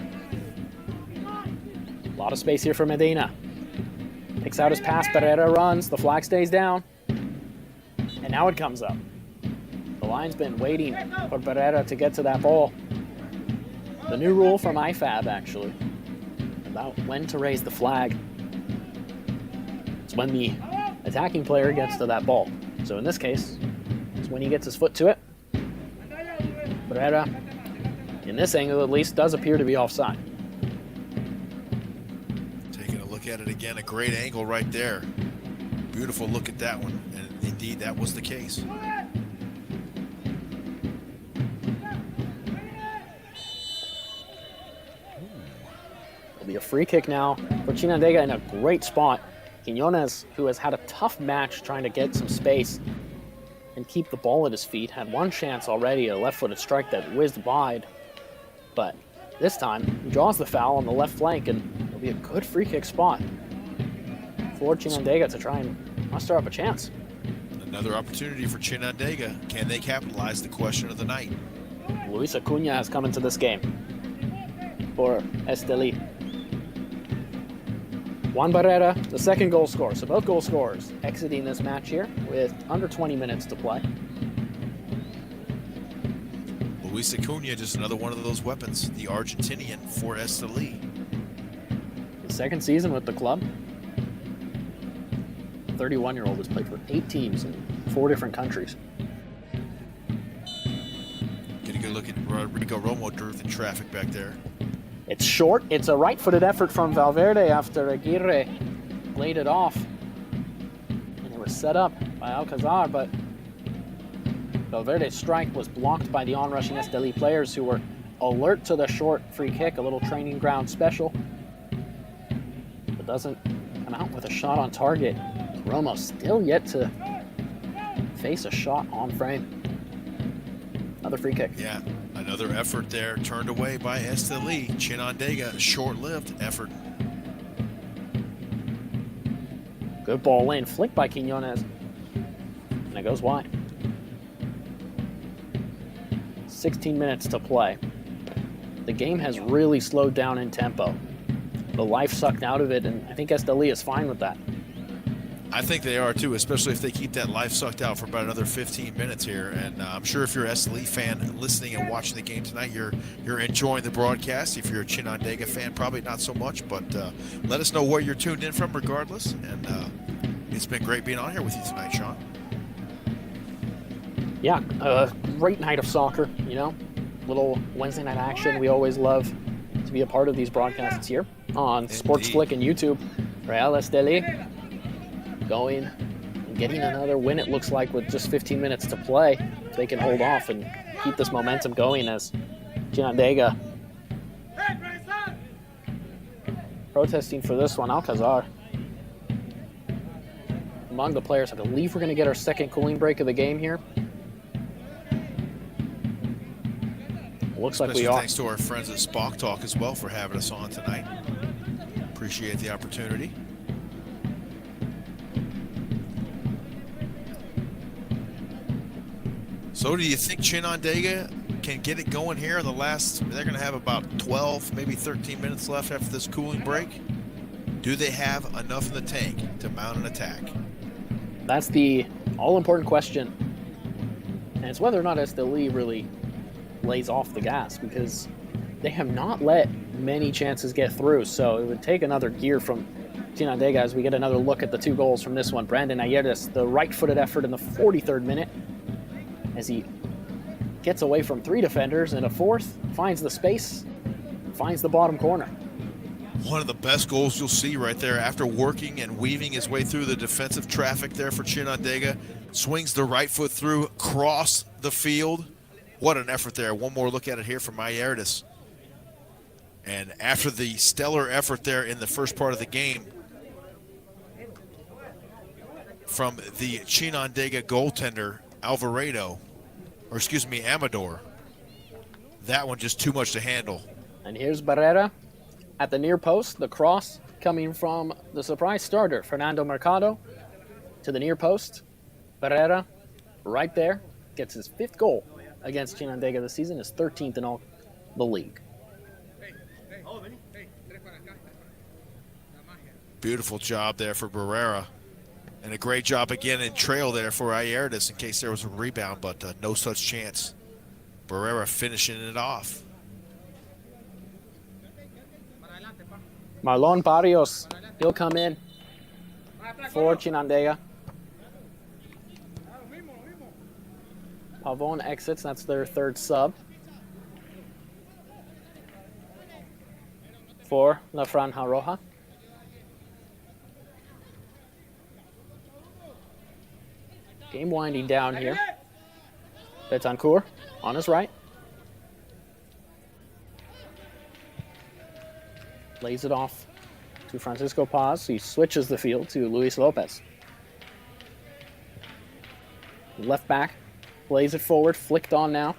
A lot of space here for Medina. Picks out his pass, Pereira runs, the flag stays down, and now it comes up. The line's been waiting for Pereira to get to that ball. The new rule from IFAB, actually, about when to raise the flag. It's when the attacking player gets to that ball. So in this case, it's when he gets his foot to it. Pereira, in this angle at least, does appear to be offside.
Taking a look at it again, a great angle right there. Beautiful look at that one, and indeed that was the case.
It'll be a free kick now for Chinandega in a great spot. Quiñones, who has had a tough match trying to get some space and keep the ball at his feet, had one chance already, a left-footed strike that whizzed wide. But this time, he draws the foul on the left flank, and it'll be a good free kick spot for Chinandega to try and muster up a chance.
Another opportunity for Chinandega. Can they capitalize? The question of the night.
Luis Acuna has come into this game for Esteli. Juan Barrera, the second goal scorer. So both goal scorers exiting this match here with under 20 minutes to play.
Luis Acuna, just another one of those weapons, the Argentinian for Esteli.
His second season with the club. 31-year-old has played for 8 teams in 4 different countries.
Get a good look at Rodrigo Romo drifting traffic back there.
It's short. It's a right-footed effort from Valverde after Aguirre laid it off. And it was set up by Alcazar, but Valverde's strike was blocked by the onrushing Esteli players who were alert to the short free kick, a little training ground special. But doesn't come out with a shot on target. Romo still yet to face a shot on frame. Another free kick.
Yeah, another effort there turned away by Esteli. Chinandega, short-lived effort.
Good ball in, flicked by Quiñones. And it goes wide. 16 minutes to play. The game has really slowed down in tempo. The life sucked out of it, and I think Esteli is fine with that.
I think they are too, especially if they keep that life sucked out for about another 15 minutes here. And I'm sure if you're an Esteli fan listening and watching the game tonight, you're enjoying the broadcast. If you're a Chinandega fan, probably not so much, but let us know where you're tuned in from regardless. And it's been great being on here with you tonight, Sean.
Yeah, great night of soccer, you know. Little Wednesday night action. We always love to be a part of these broadcasts here on Sports Flick and YouTube. Real Esteli going and getting another win, it looks like, with just 15 minutes to play. They can hold off and keep this momentum going as Chinandega protesting for this one. Alcazar among the players. I believe we're going to get our second cooling break of the game here. Looks like we are.
Thanks to our friends at Spock Talk as well for having us on tonight. Appreciate the opportunity. So do you think Chinandega can get it going here in the last, they're going to have about 12, maybe 13 minutes left after this cooling break? Do they have enough in the tank to mount an attack?
That's the all-important question. And it's whether or not Esteli really lays off the gas, because they have not let many chances get through. So it would take another gear from Chinandega as we get another look at the two goals from this one. Brandon Ayerdes, the right-footed effort in the 43rd minute, as he gets away from three defenders, and a fourth finds the space, finds the bottom corner.
One of the best goals you'll see right there after working and weaving his way through the defensive traffic there for Chinandega. Swings the right foot through, across the field. What an effort there. One more look at it here from Ayerdes. And after the stellar effort there in the first part of the game from the Chinandega goaltender, Amador, that one just too much to handle.
And here's Barrera at the near post. The cross coming from the surprise starter, Fernando Mercado, to the near post. Barrera right there gets his 5th goal against Chinandega this season, his 13th in all the league.
Beautiful job there for Barrera. And a great job again in trail there for Ayerdes in case there was a rebound, but no such chance. Barrera finishing it off.
Marlon Barrios, he'll come in for Chinandega. Pavon exits, that's their 3rd sub for La Franja Roja. Game winding down here. Betancourt on his right. Lays it off to Francisco Paz. He switches the field to Luis Lopez. Left back. Plays it forward. Flicked on now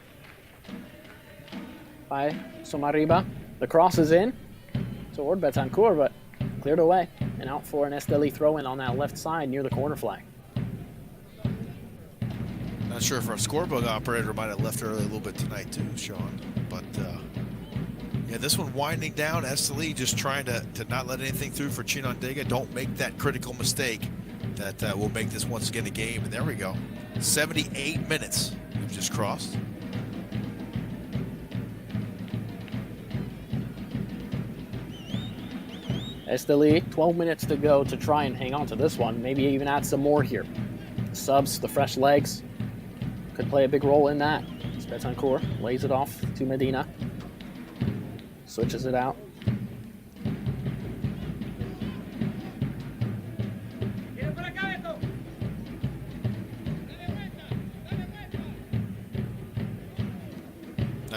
by Somariba. The cross is in toward Betancourt, but cleared away. And out for an Esteli throw-in on that left side near the corner flag.
Not sure if our scorebook operator might have left early a little bit tonight too, Sean. But yeah, this one winding down. Esteli just trying to not let anything through for Chinandega. Don't make that critical mistake that will make this once again a game. And there we go. 78 minutes we've just crossed.
Esteli, 12 minutes to go to try and hang on to this one. Maybe even add some more here. The subs, the fresh legs, could play a big role in that. Betancourt lays it off to Medina. Switches it out.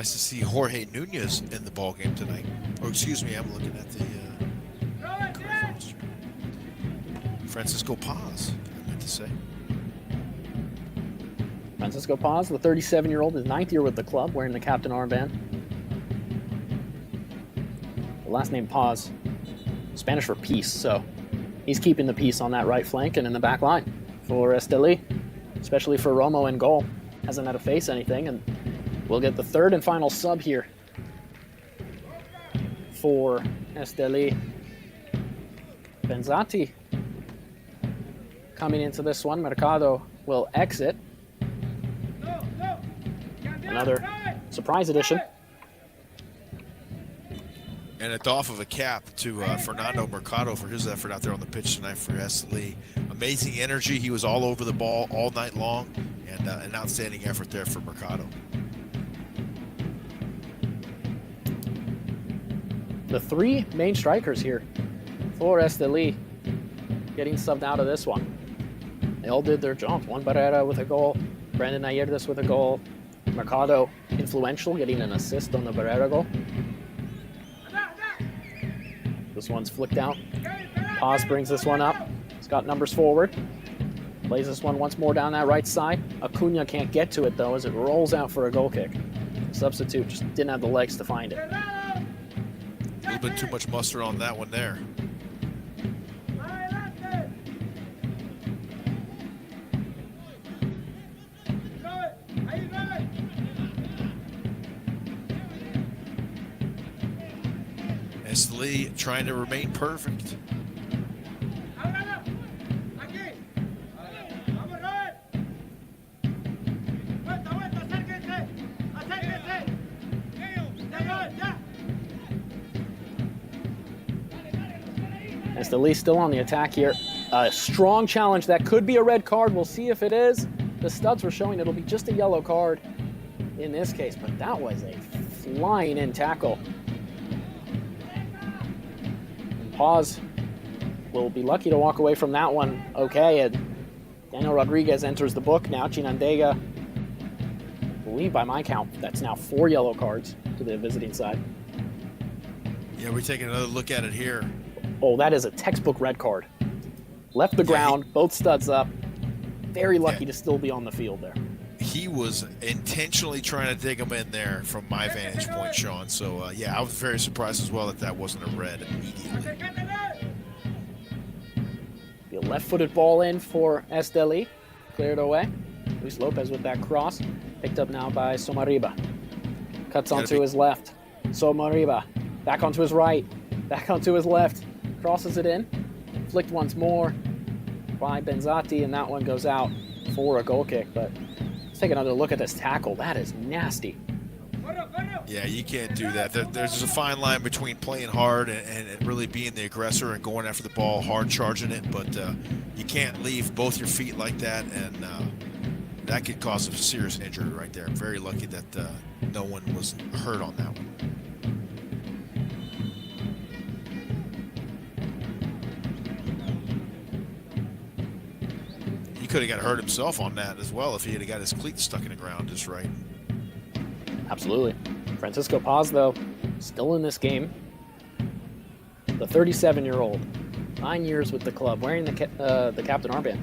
nice to see Jorge Nunez in the ball game tonight. Or excuse me, I'm looking at the Francisco Paz, I meant to say.
Francisco Paz, the 37-year-old, his 9th year with the club, wearing the captain armband. The last name Paz, Spanish for peace, so he's keeping the peace on that right flank and in the back line for Esteli, especially for Romo in goal. Hasn't had to face anything, and we'll get the third and final sub here for Esteli. Benzati coming into this one. Mercado will exit. Another surprise edition.
And a doff of a cap to Fernando Mercado for his effort out there on the pitch tonight for Esteli. Amazing energy. He was all over the ball all night long, and an outstanding effort there for Mercado.
The three main strikers here for Esteli getting subbed out of this one. They all did their jobs. Juan Barrera with a goal, Brandon Ayerdes with a goal, Mercado influential, getting an assist on the Barrera goal. This one's flicked out. Paz brings this one up. He's got numbers forward. Plays this one once more down that right side. Acuna can't get to it though as it rolls out for a goal kick. Substitute just didn't have the legs to find it.
A little bit too much mustard on that one there. Esteli trying to remain perfect.
Esteli still on the attack here. A strong challenge. That could be a red card. We'll see if it is. The studs were showing it'll be just a yellow card in this case, but that was a flying in tackle. Paz will be lucky to walk away from that one okay, and Daniel Rodriguez enters the book now. Chinandega, I believe by my count, that's now 4 yellow cards to the visiting side.
Yeah, we're taking another look at it here.
Oh, that is a textbook red card. Left the ground, both studs up. Very lucky to still be on the field there.
He was intentionally trying to dig him in there from my vantage point, Sean. So, yeah, I was very surprised as well that that wasn't a red immediately.
The left-footed ball in for Esteli. Cleared away. Luis Lopez with that cross. Picked up now by Somariba. Cuts onto his left. Somariba. Back onto his right. Back onto his left. Crosses it in. Flicked once more by Benzati, and that one goes out for a goal kick. But let's take another look at this tackle. That is nasty.
Yeah, you can't do that. There's a fine line between playing hard and really being the aggressor and going after the ball, hard charging it. But you can't leave both your feet like that, and that could cause a serious injury right there. I'm very lucky that no one was hurt on that one. He could have got hurt himself on that as well if he had got his cleats stuck in the ground just right.
Absolutely. Francisco Paz, though, still in this game. The 37-year-old, 9 years with the club, wearing the captain armband.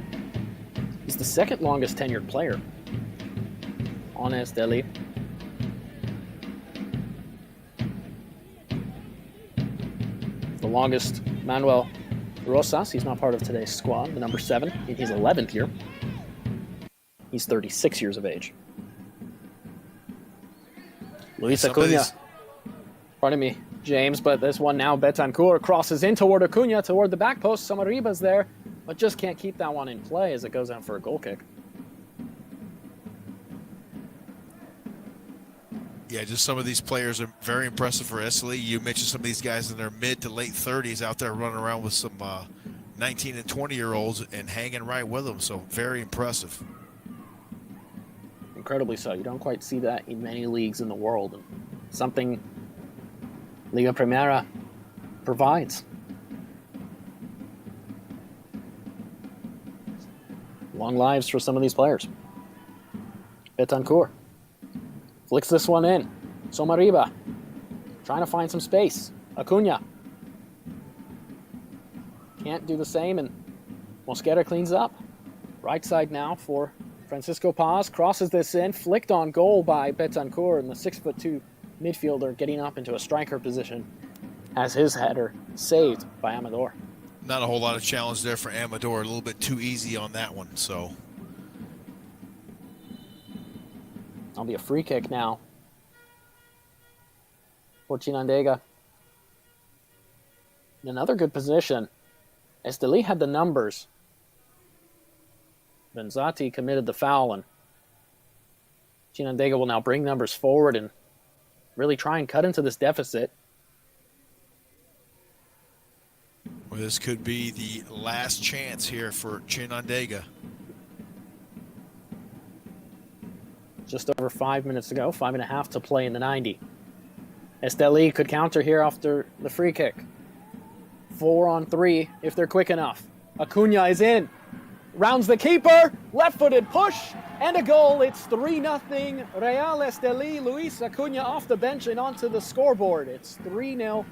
He's the second longest tenured player on Esteli. The longest, Manuel Rosas. He's not part of today's squad, the number 7 in his 11th year. He's 36 years of age. Luis Acuna. Pardon me, James, but this one now, Betancourt crosses in toward Acuna, toward the back post. Samariba's there, but just can't keep that one in play as it goes out for a goal kick.
Yeah, just some of these players are very impressive for Esteli. You mentioned some of these guys in their mid to late 30s out there running around with some 19 and 20-year-olds and hanging right with them, so very impressive.
Incredibly so. You don't quite see that in many leagues in the world. And something Liga Primera provides. Long lives for some of these players. Betancourt flicks this one in. Somariba trying to find some space. Acuna can't do the same, and Mosquera cleans up. Right side now for Francisco Paz. Crosses this in, flicked on goal by Betancourt, and the 6'2" midfielder getting up into a striker position has his header saved by Amador.
Not a whole lot of challenge there for Amador. A little bit too easy on that one. So
That'll be a free kick now for Chinandega. In another good position. Esteli had the numbers. Benzati committed the foul, and Chinandega will now bring numbers forward and really try and cut into this deficit.
Well, this could be the last chance here for Chinandega.
Just over 5 minutes to go, 5.5 to play in the 90. Esteli could counter here after the free kick. 4-on-3 if they're quick enough. Acuna is in. Rounds the keeper. Left-footed push. And a goal. It's 3-0. Real Esteli. Luis Acuna off the bench and onto the scoreboard. It's 3-0.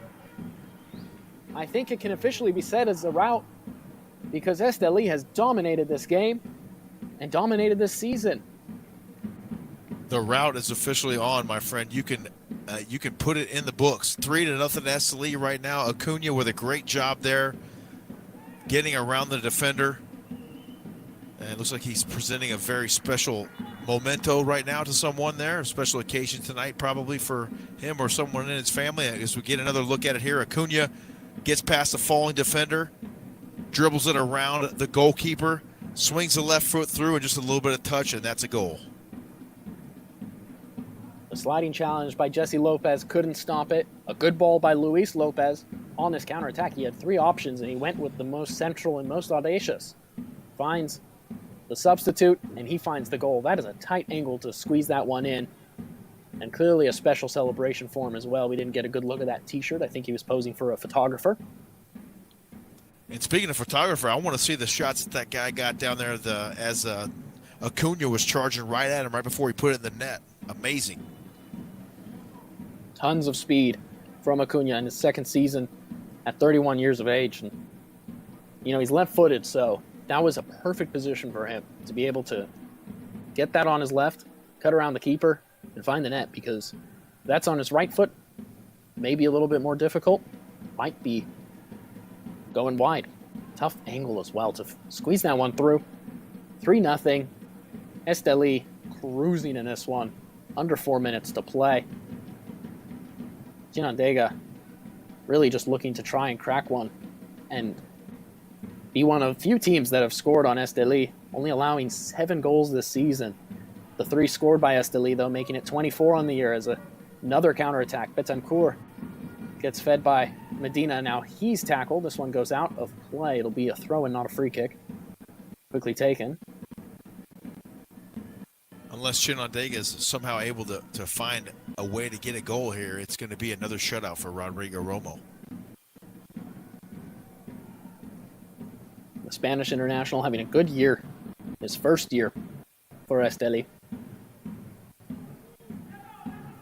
I think it can officially be said as a rout because Esteli has dominated this game and dominated this season.
The route is officially on, my friend. You can put it in the books. 3-0 Esteli right now. Acuna with a great job there, getting around the defender. And it looks like he's presenting a very special memento right now to someone there. A special occasion tonight probably for him or someone in his family. As we get another look at it here, Acuna gets past the falling defender, dribbles it around the goalkeeper, swings the left foot through, and just a little bit of touch, and that's a goal.
The sliding challenge by Jesse Lopez couldn't stop it. A good ball by Luis Lopez on this counterattack. He had 3 options, and he went with the most central and most audacious. Finds the substitute, and he finds the goal. That is a tight angle to squeeze that one in. And clearly a special celebration for him as well. We didn't get a good look at that t-shirt. I think he was posing for a photographer.
And speaking of photographer, I want to see the shots that guy got down there as Acuna was charging right at him right before he put it in the net. Amazing.
Tons of speed from Acuna in his second season at 31 years of age. And, he's left-footed, so that was a perfect position for him to be able to get that on his left, cut around the keeper, and find the net, because that's on his right foot. Maybe a little bit more difficult. Might be going wide. Tough angle as well to squeeze that one through. 3-0. Esteli cruising in this one. Under 4 minutes to play. Chinandega really just looking to try and crack one and be one of few teams that have scored on Esteli, only allowing 7 goals this season. The 3 scored by Esteli, though, making it 24 on the year as another counterattack. Betancourt gets fed by Medina. Now he's tackled. This one goes out of play. It'll be a throw-in, not a free kick. Quickly taken.
Unless Chinandega is somehow able to find a way to get a goal here, it's going to be another shutout for Rodrigo Romo.
The Spanish international having a good year. His first year for Esteli.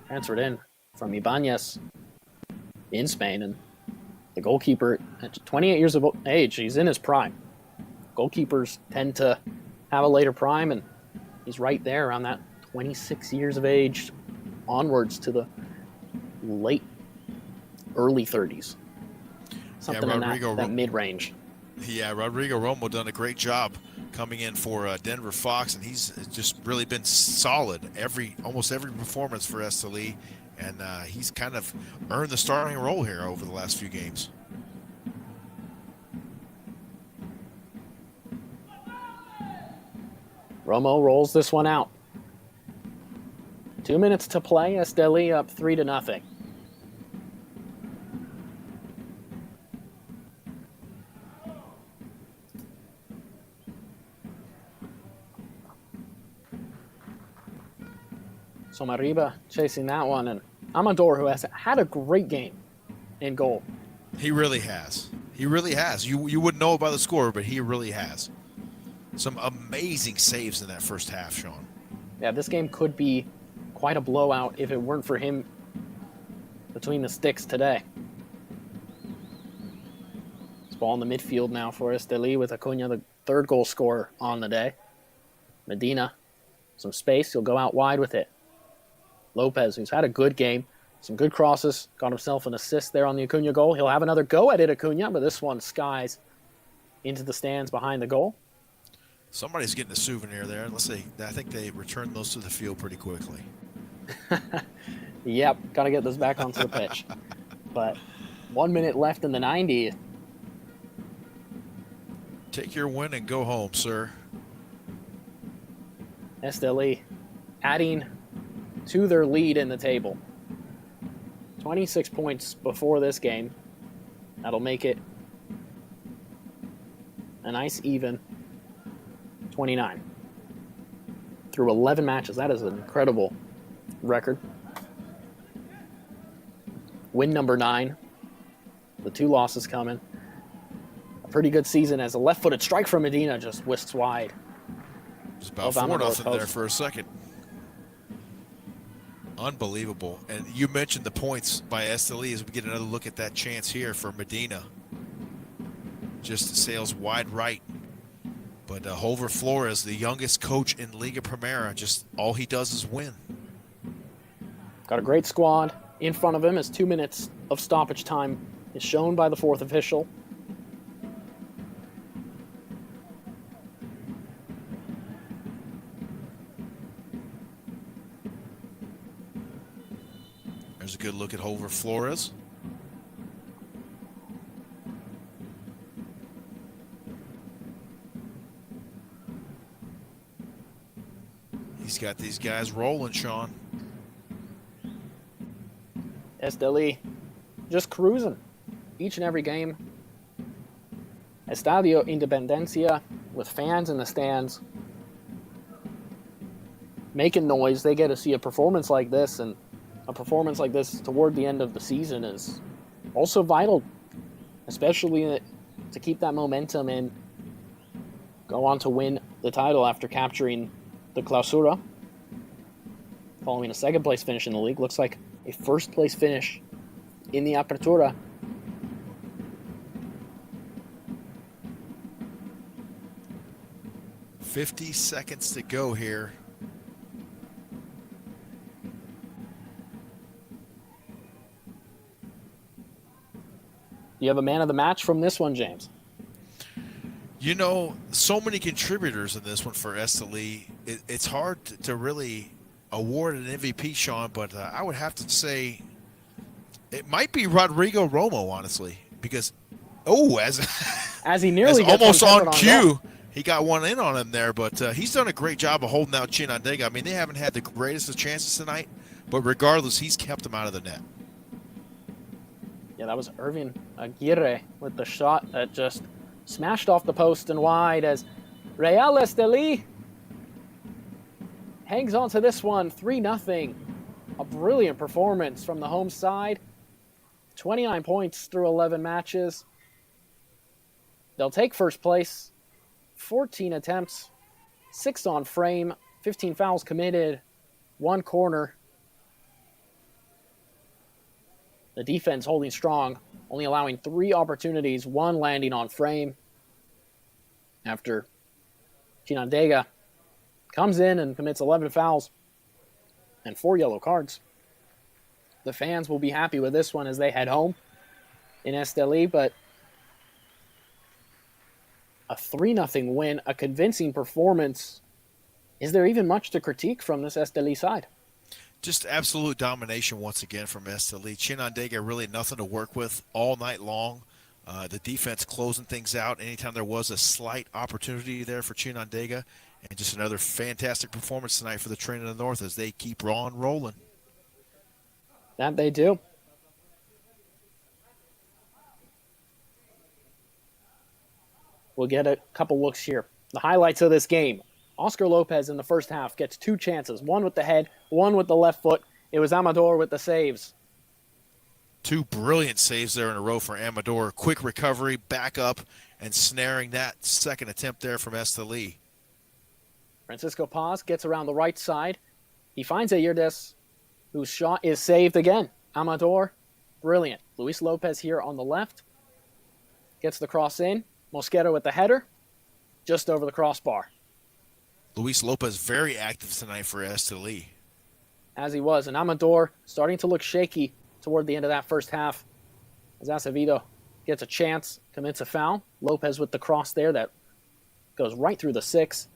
Transferred in from Ibanez in Spain, and the goalkeeper at 28 years of age, he's in his prime. Goalkeepers tend to have a later prime, and he's right there around that 26 years of age onwards to the early 30s. Something in that mid-range.
Yeah, Rodrigo Romo done a great job coming in for Denver Fox, and he's just really been solid almost every performance for Esteli, and he's kind of earned the starting role here over the last few games.
Romo rolls this one out. 2 minutes to play. Esteli up 3-0. Somariba chasing that one, and Amador, who has had a great game in goal.
He really has. He really has. You wouldn't know it by the score, but he really has. Some amazing saves in that first half, Sean.
Yeah, this game could be quite a blowout if it weren't for him between the sticks today. It's ball in the midfield now for Esteli with Acuna, the third goal scorer on the day. Medina, some space. He'll go out wide with it. Lopez, who's had a good game. Some good crosses. Got himself an assist there on the Acuna goal. He'll have another go at it, Acuna, but this one skies into the stands behind the goal.
Somebody's getting a souvenir there. Let's see. I think they returned those to the field pretty quickly.
Yep, got to get this back onto the pitch. But 1 minute left in the 90.
Take your win and go home, sir.
Esteli adding to their lead in the table. 26 points before this game. That'll make it a nice even 29. Through 11 matches. That is an incredible record. Win number 9. The 2 losses coming. A pretty good season as a left-footed strike from Medina just whisks wide.
It was about 4-0 there for a second. Unbelievable. And you mentioned the points by Esteli as we get another look at that chance here for Medina. Just sails wide right. But Holver Flores, the youngest coach in Liga Primera, just all he does is win.
Got a great squad in front of him as 2 minutes of stoppage time is shown by the 4th official.
There's a good look at Holver Flores. He's got these guys rolling, Sean.
Esteli just cruising each and every game. Estadio Independencia with fans in the stands making noise. They get to see a performance like this, and a performance like this toward the end of the season is also vital, especially to keep that momentum and go on to win the title after capturing the Clausura. Following a second-place finish in the league, looks like a first-place finish in the Apertura.
"50 seconds to go here."
You have a man of the match from this one, James?
You know, so many contributors in this one for Esteli. It's hard to really award an MVP, Sean, but I would have to say it might be Rodrigo Romo, honestly, because as
he nearly gets
almost on cue,
goal.
He got one in on him there, but he's done a great job of holding out Chinandega. I mean, they haven't had the greatest of chances tonight, but regardless, he's kept them out of the net.
Yeah, that was Irving Aguirre with the shot that just smashed off the post and wide as Real Esteli hangs on to this one, 3-0. A brilliant performance from the home side. 29 points through 11 matches. They'll take first place. 14 attempts, 6 on frame, 15 fouls committed, 1 corner. The defense holding strong, only allowing 3 opportunities, 1 landing on frame. After Chinandega comes in and commits 11 fouls and 4 yellow cards. The fans will be happy with this one as they head home in Esteli, but a 3-0 win, a convincing performance. Is there even much to critique from this Esteli side?
Just absolute domination once again from Esteli. Chinandega really nothing to work with all night long. The defense closing things out anytime there was a slight opportunity there for Chinandega. And just another fantastic performance tonight for the Train of the North as they keep on rolling.
That they do. We'll get a couple looks here. The highlights of this game. Oscar Lopez in the first half gets 2 chances. 1 with the head, 1 with the left foot. It was Amador with the saves.
2 brilliant saves there in a row for Amador. Quick recovery, back up, and snaring that second attempt there from Esteli.
Francisco Paz gets around the right side. He finds Ayerdes, whose shot is saved again. Amador Brilliant. Luis Lopez here on the left. Gets the cross in. Mosquera with the header. Just over the crossbar.
Luis Lopez very active tonight for Esteli.
As he was. And Amador starting to look shaky toward the end of that first half. As Acevedo gets a chance, commits a foul. Lopez with the cross there that goes right through the 6.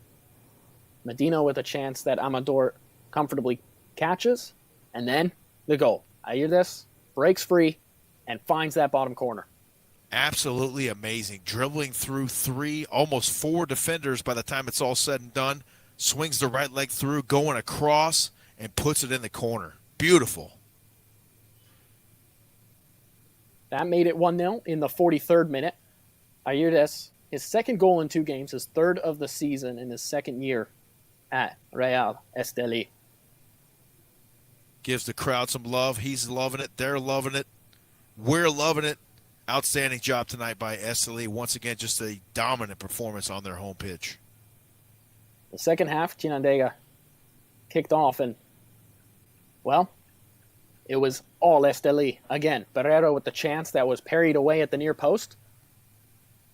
Medina with a chance that Amador comfortably catches. And then the goal. Ayerdes breaks free and finds that bottom corner.
Absolutely amazing. Dribbling through 3, almost 4 defenders by the time it's all said and done. Swings the right leg through, going across, and puts it in the corner. Beautiful.
That made it 1-0 in the 43rd minute. Ayerdes, his second goal in 2 games, his 3rd of the season in his 2nd year at Real Esteli.
Gives the crowd some love. He's loving it. They're loving it. We're loving it. Outstanding job tonight by Esteli. Once again, just a dominant performance on their home pitch.
The second half, Chinandega kicked off, and, well, it was all Esteli. Again, Barrero with the chance that was parried away at the near post,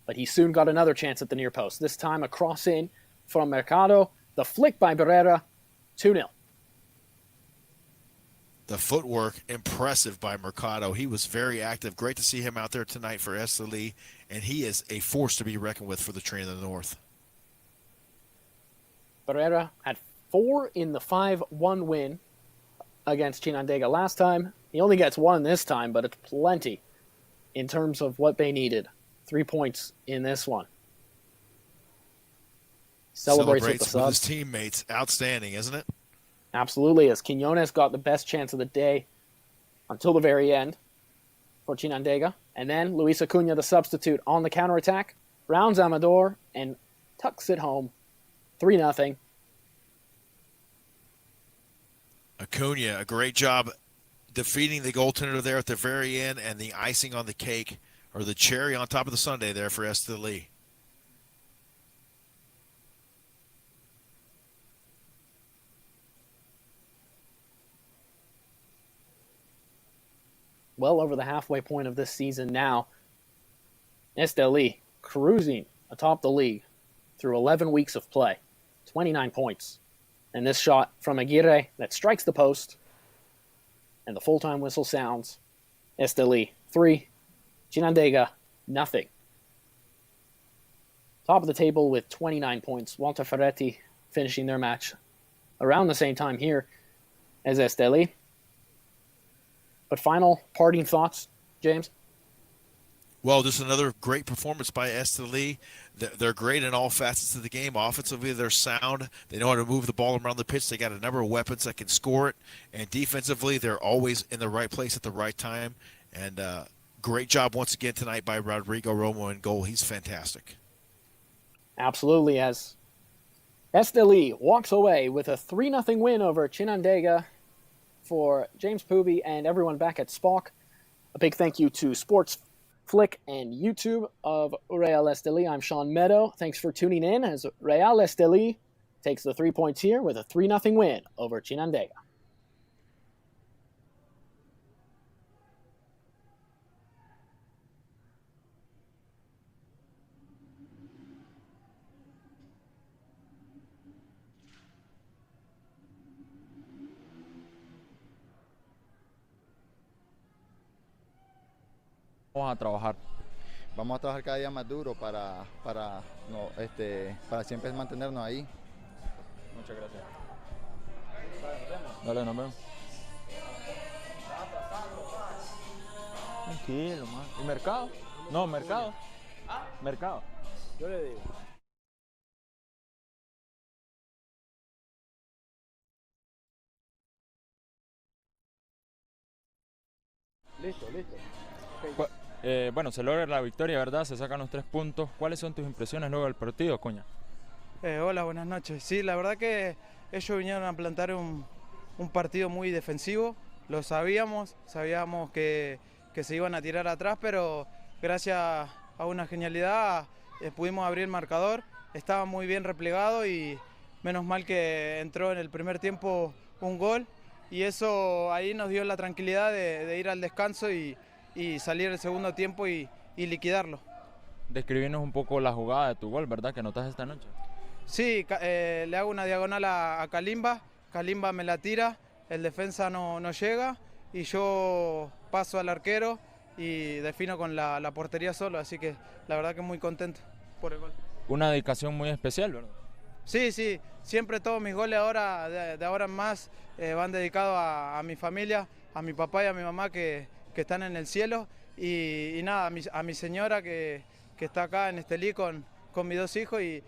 but he soon got another chance at the near post. This time a cross in from Mercado. The flick by Barrera, 2-0.
The footwork, impressive by Mercado. He was very active. Great to see him out there tonight for Esteli, and he is a force to be reckoned with for the Train of the North.
Barrera had 4 in the 5-1 win against Chinandega last time. He only gets 1 this time, but it's plenty in terms of what they needed. 3 points in this one. Celebrates with the subs.
With his teammates. Outstanding, isn't it?
Absolutely, as Quiñones got the best chance of the day until the very end for Chinandega. And then Luis Acuña, the substitute, on the counterattack, rounds Amador and tucks it home. 3-0.
Acuña, a great job defeating the goaltender there at the very end, and the icing on the cake, or the cherry on top of the sundae there for Esteli.
Well over the halfway point of this season now. Esteli cruising atop the league through 11 weeks of play. 29 points. And this shot from Aguirre that strikes the post. And the full-time whistle sounds. Esteli 3, Chinandega 0. Top of the table with 29 points. Walter Ferretti finishing their match around the same time here as Esteli. But final parting thoughts, James?
Well, just another great performance by Esteli. They're great in all facets of the game. Offensively, they're sound. They know how to move the ball around the pitch. They got a number of weapons that can score it. And defensively, they're always in the right place at the right time. And great job once again tonight by Rodrigo Romo in goal. He's fantastic. Absolutely, as
Esteli walks away with a 3-0 win over Chinandega. For James Poovey and everyone back at Spock, a big thank you to Sports Flick and YouTube of Real Esteli. I'm Sean Meadow. Thanks for tuning in as Real Esteli takes the 3 points here with a 3-0 win over Chinandega.
Vamos a trabajar cada día más duro para siempre mantenernos ahí. Muchas gracias. Dale, nos vemos. Tranquilo, man. ¿Y mercado? No, mercado. Mercado. Yo le digo.
Listo.
Bueno, se logra la victoria, ¿verdad? Se sacan los 3 puntos. ¿Cuáles son tus impresiones luego del partido, Cuña?
Hola, buenas noches. Sí, la verdad que ellos vinieron a plantar un partido muy defensivo. Lo sabíamos que se iban a tirar atrás, pero gracias a una genialidad pudimos abrir el marcador. Estaba muy bien replegado y menos mal que entró en el primer tiempo un gol y eso ahí nos dio la tranquilidad de ir al descanso y salir el segundo tiempo y liquidarlo.
Describinos un poco la jugada de tu gol, ¿verdad? Que anotaste esta noche.
Sí, le hago una diagonal a Kalimba, Kalimba me la tira, el defensa no llega y yo paso al arquero y defino con la portería solo, así que la verdad que muy contento por el gol.
Una dedicación muy especial, ¿verdad?
Sí, siempre todos mis goles ahora, de ahora en más, van dedicados a mi familia, a mi papá y a mi mamá que están en el cielo y nada, a mi señora que está acá en Esteli con mis 2 hijos y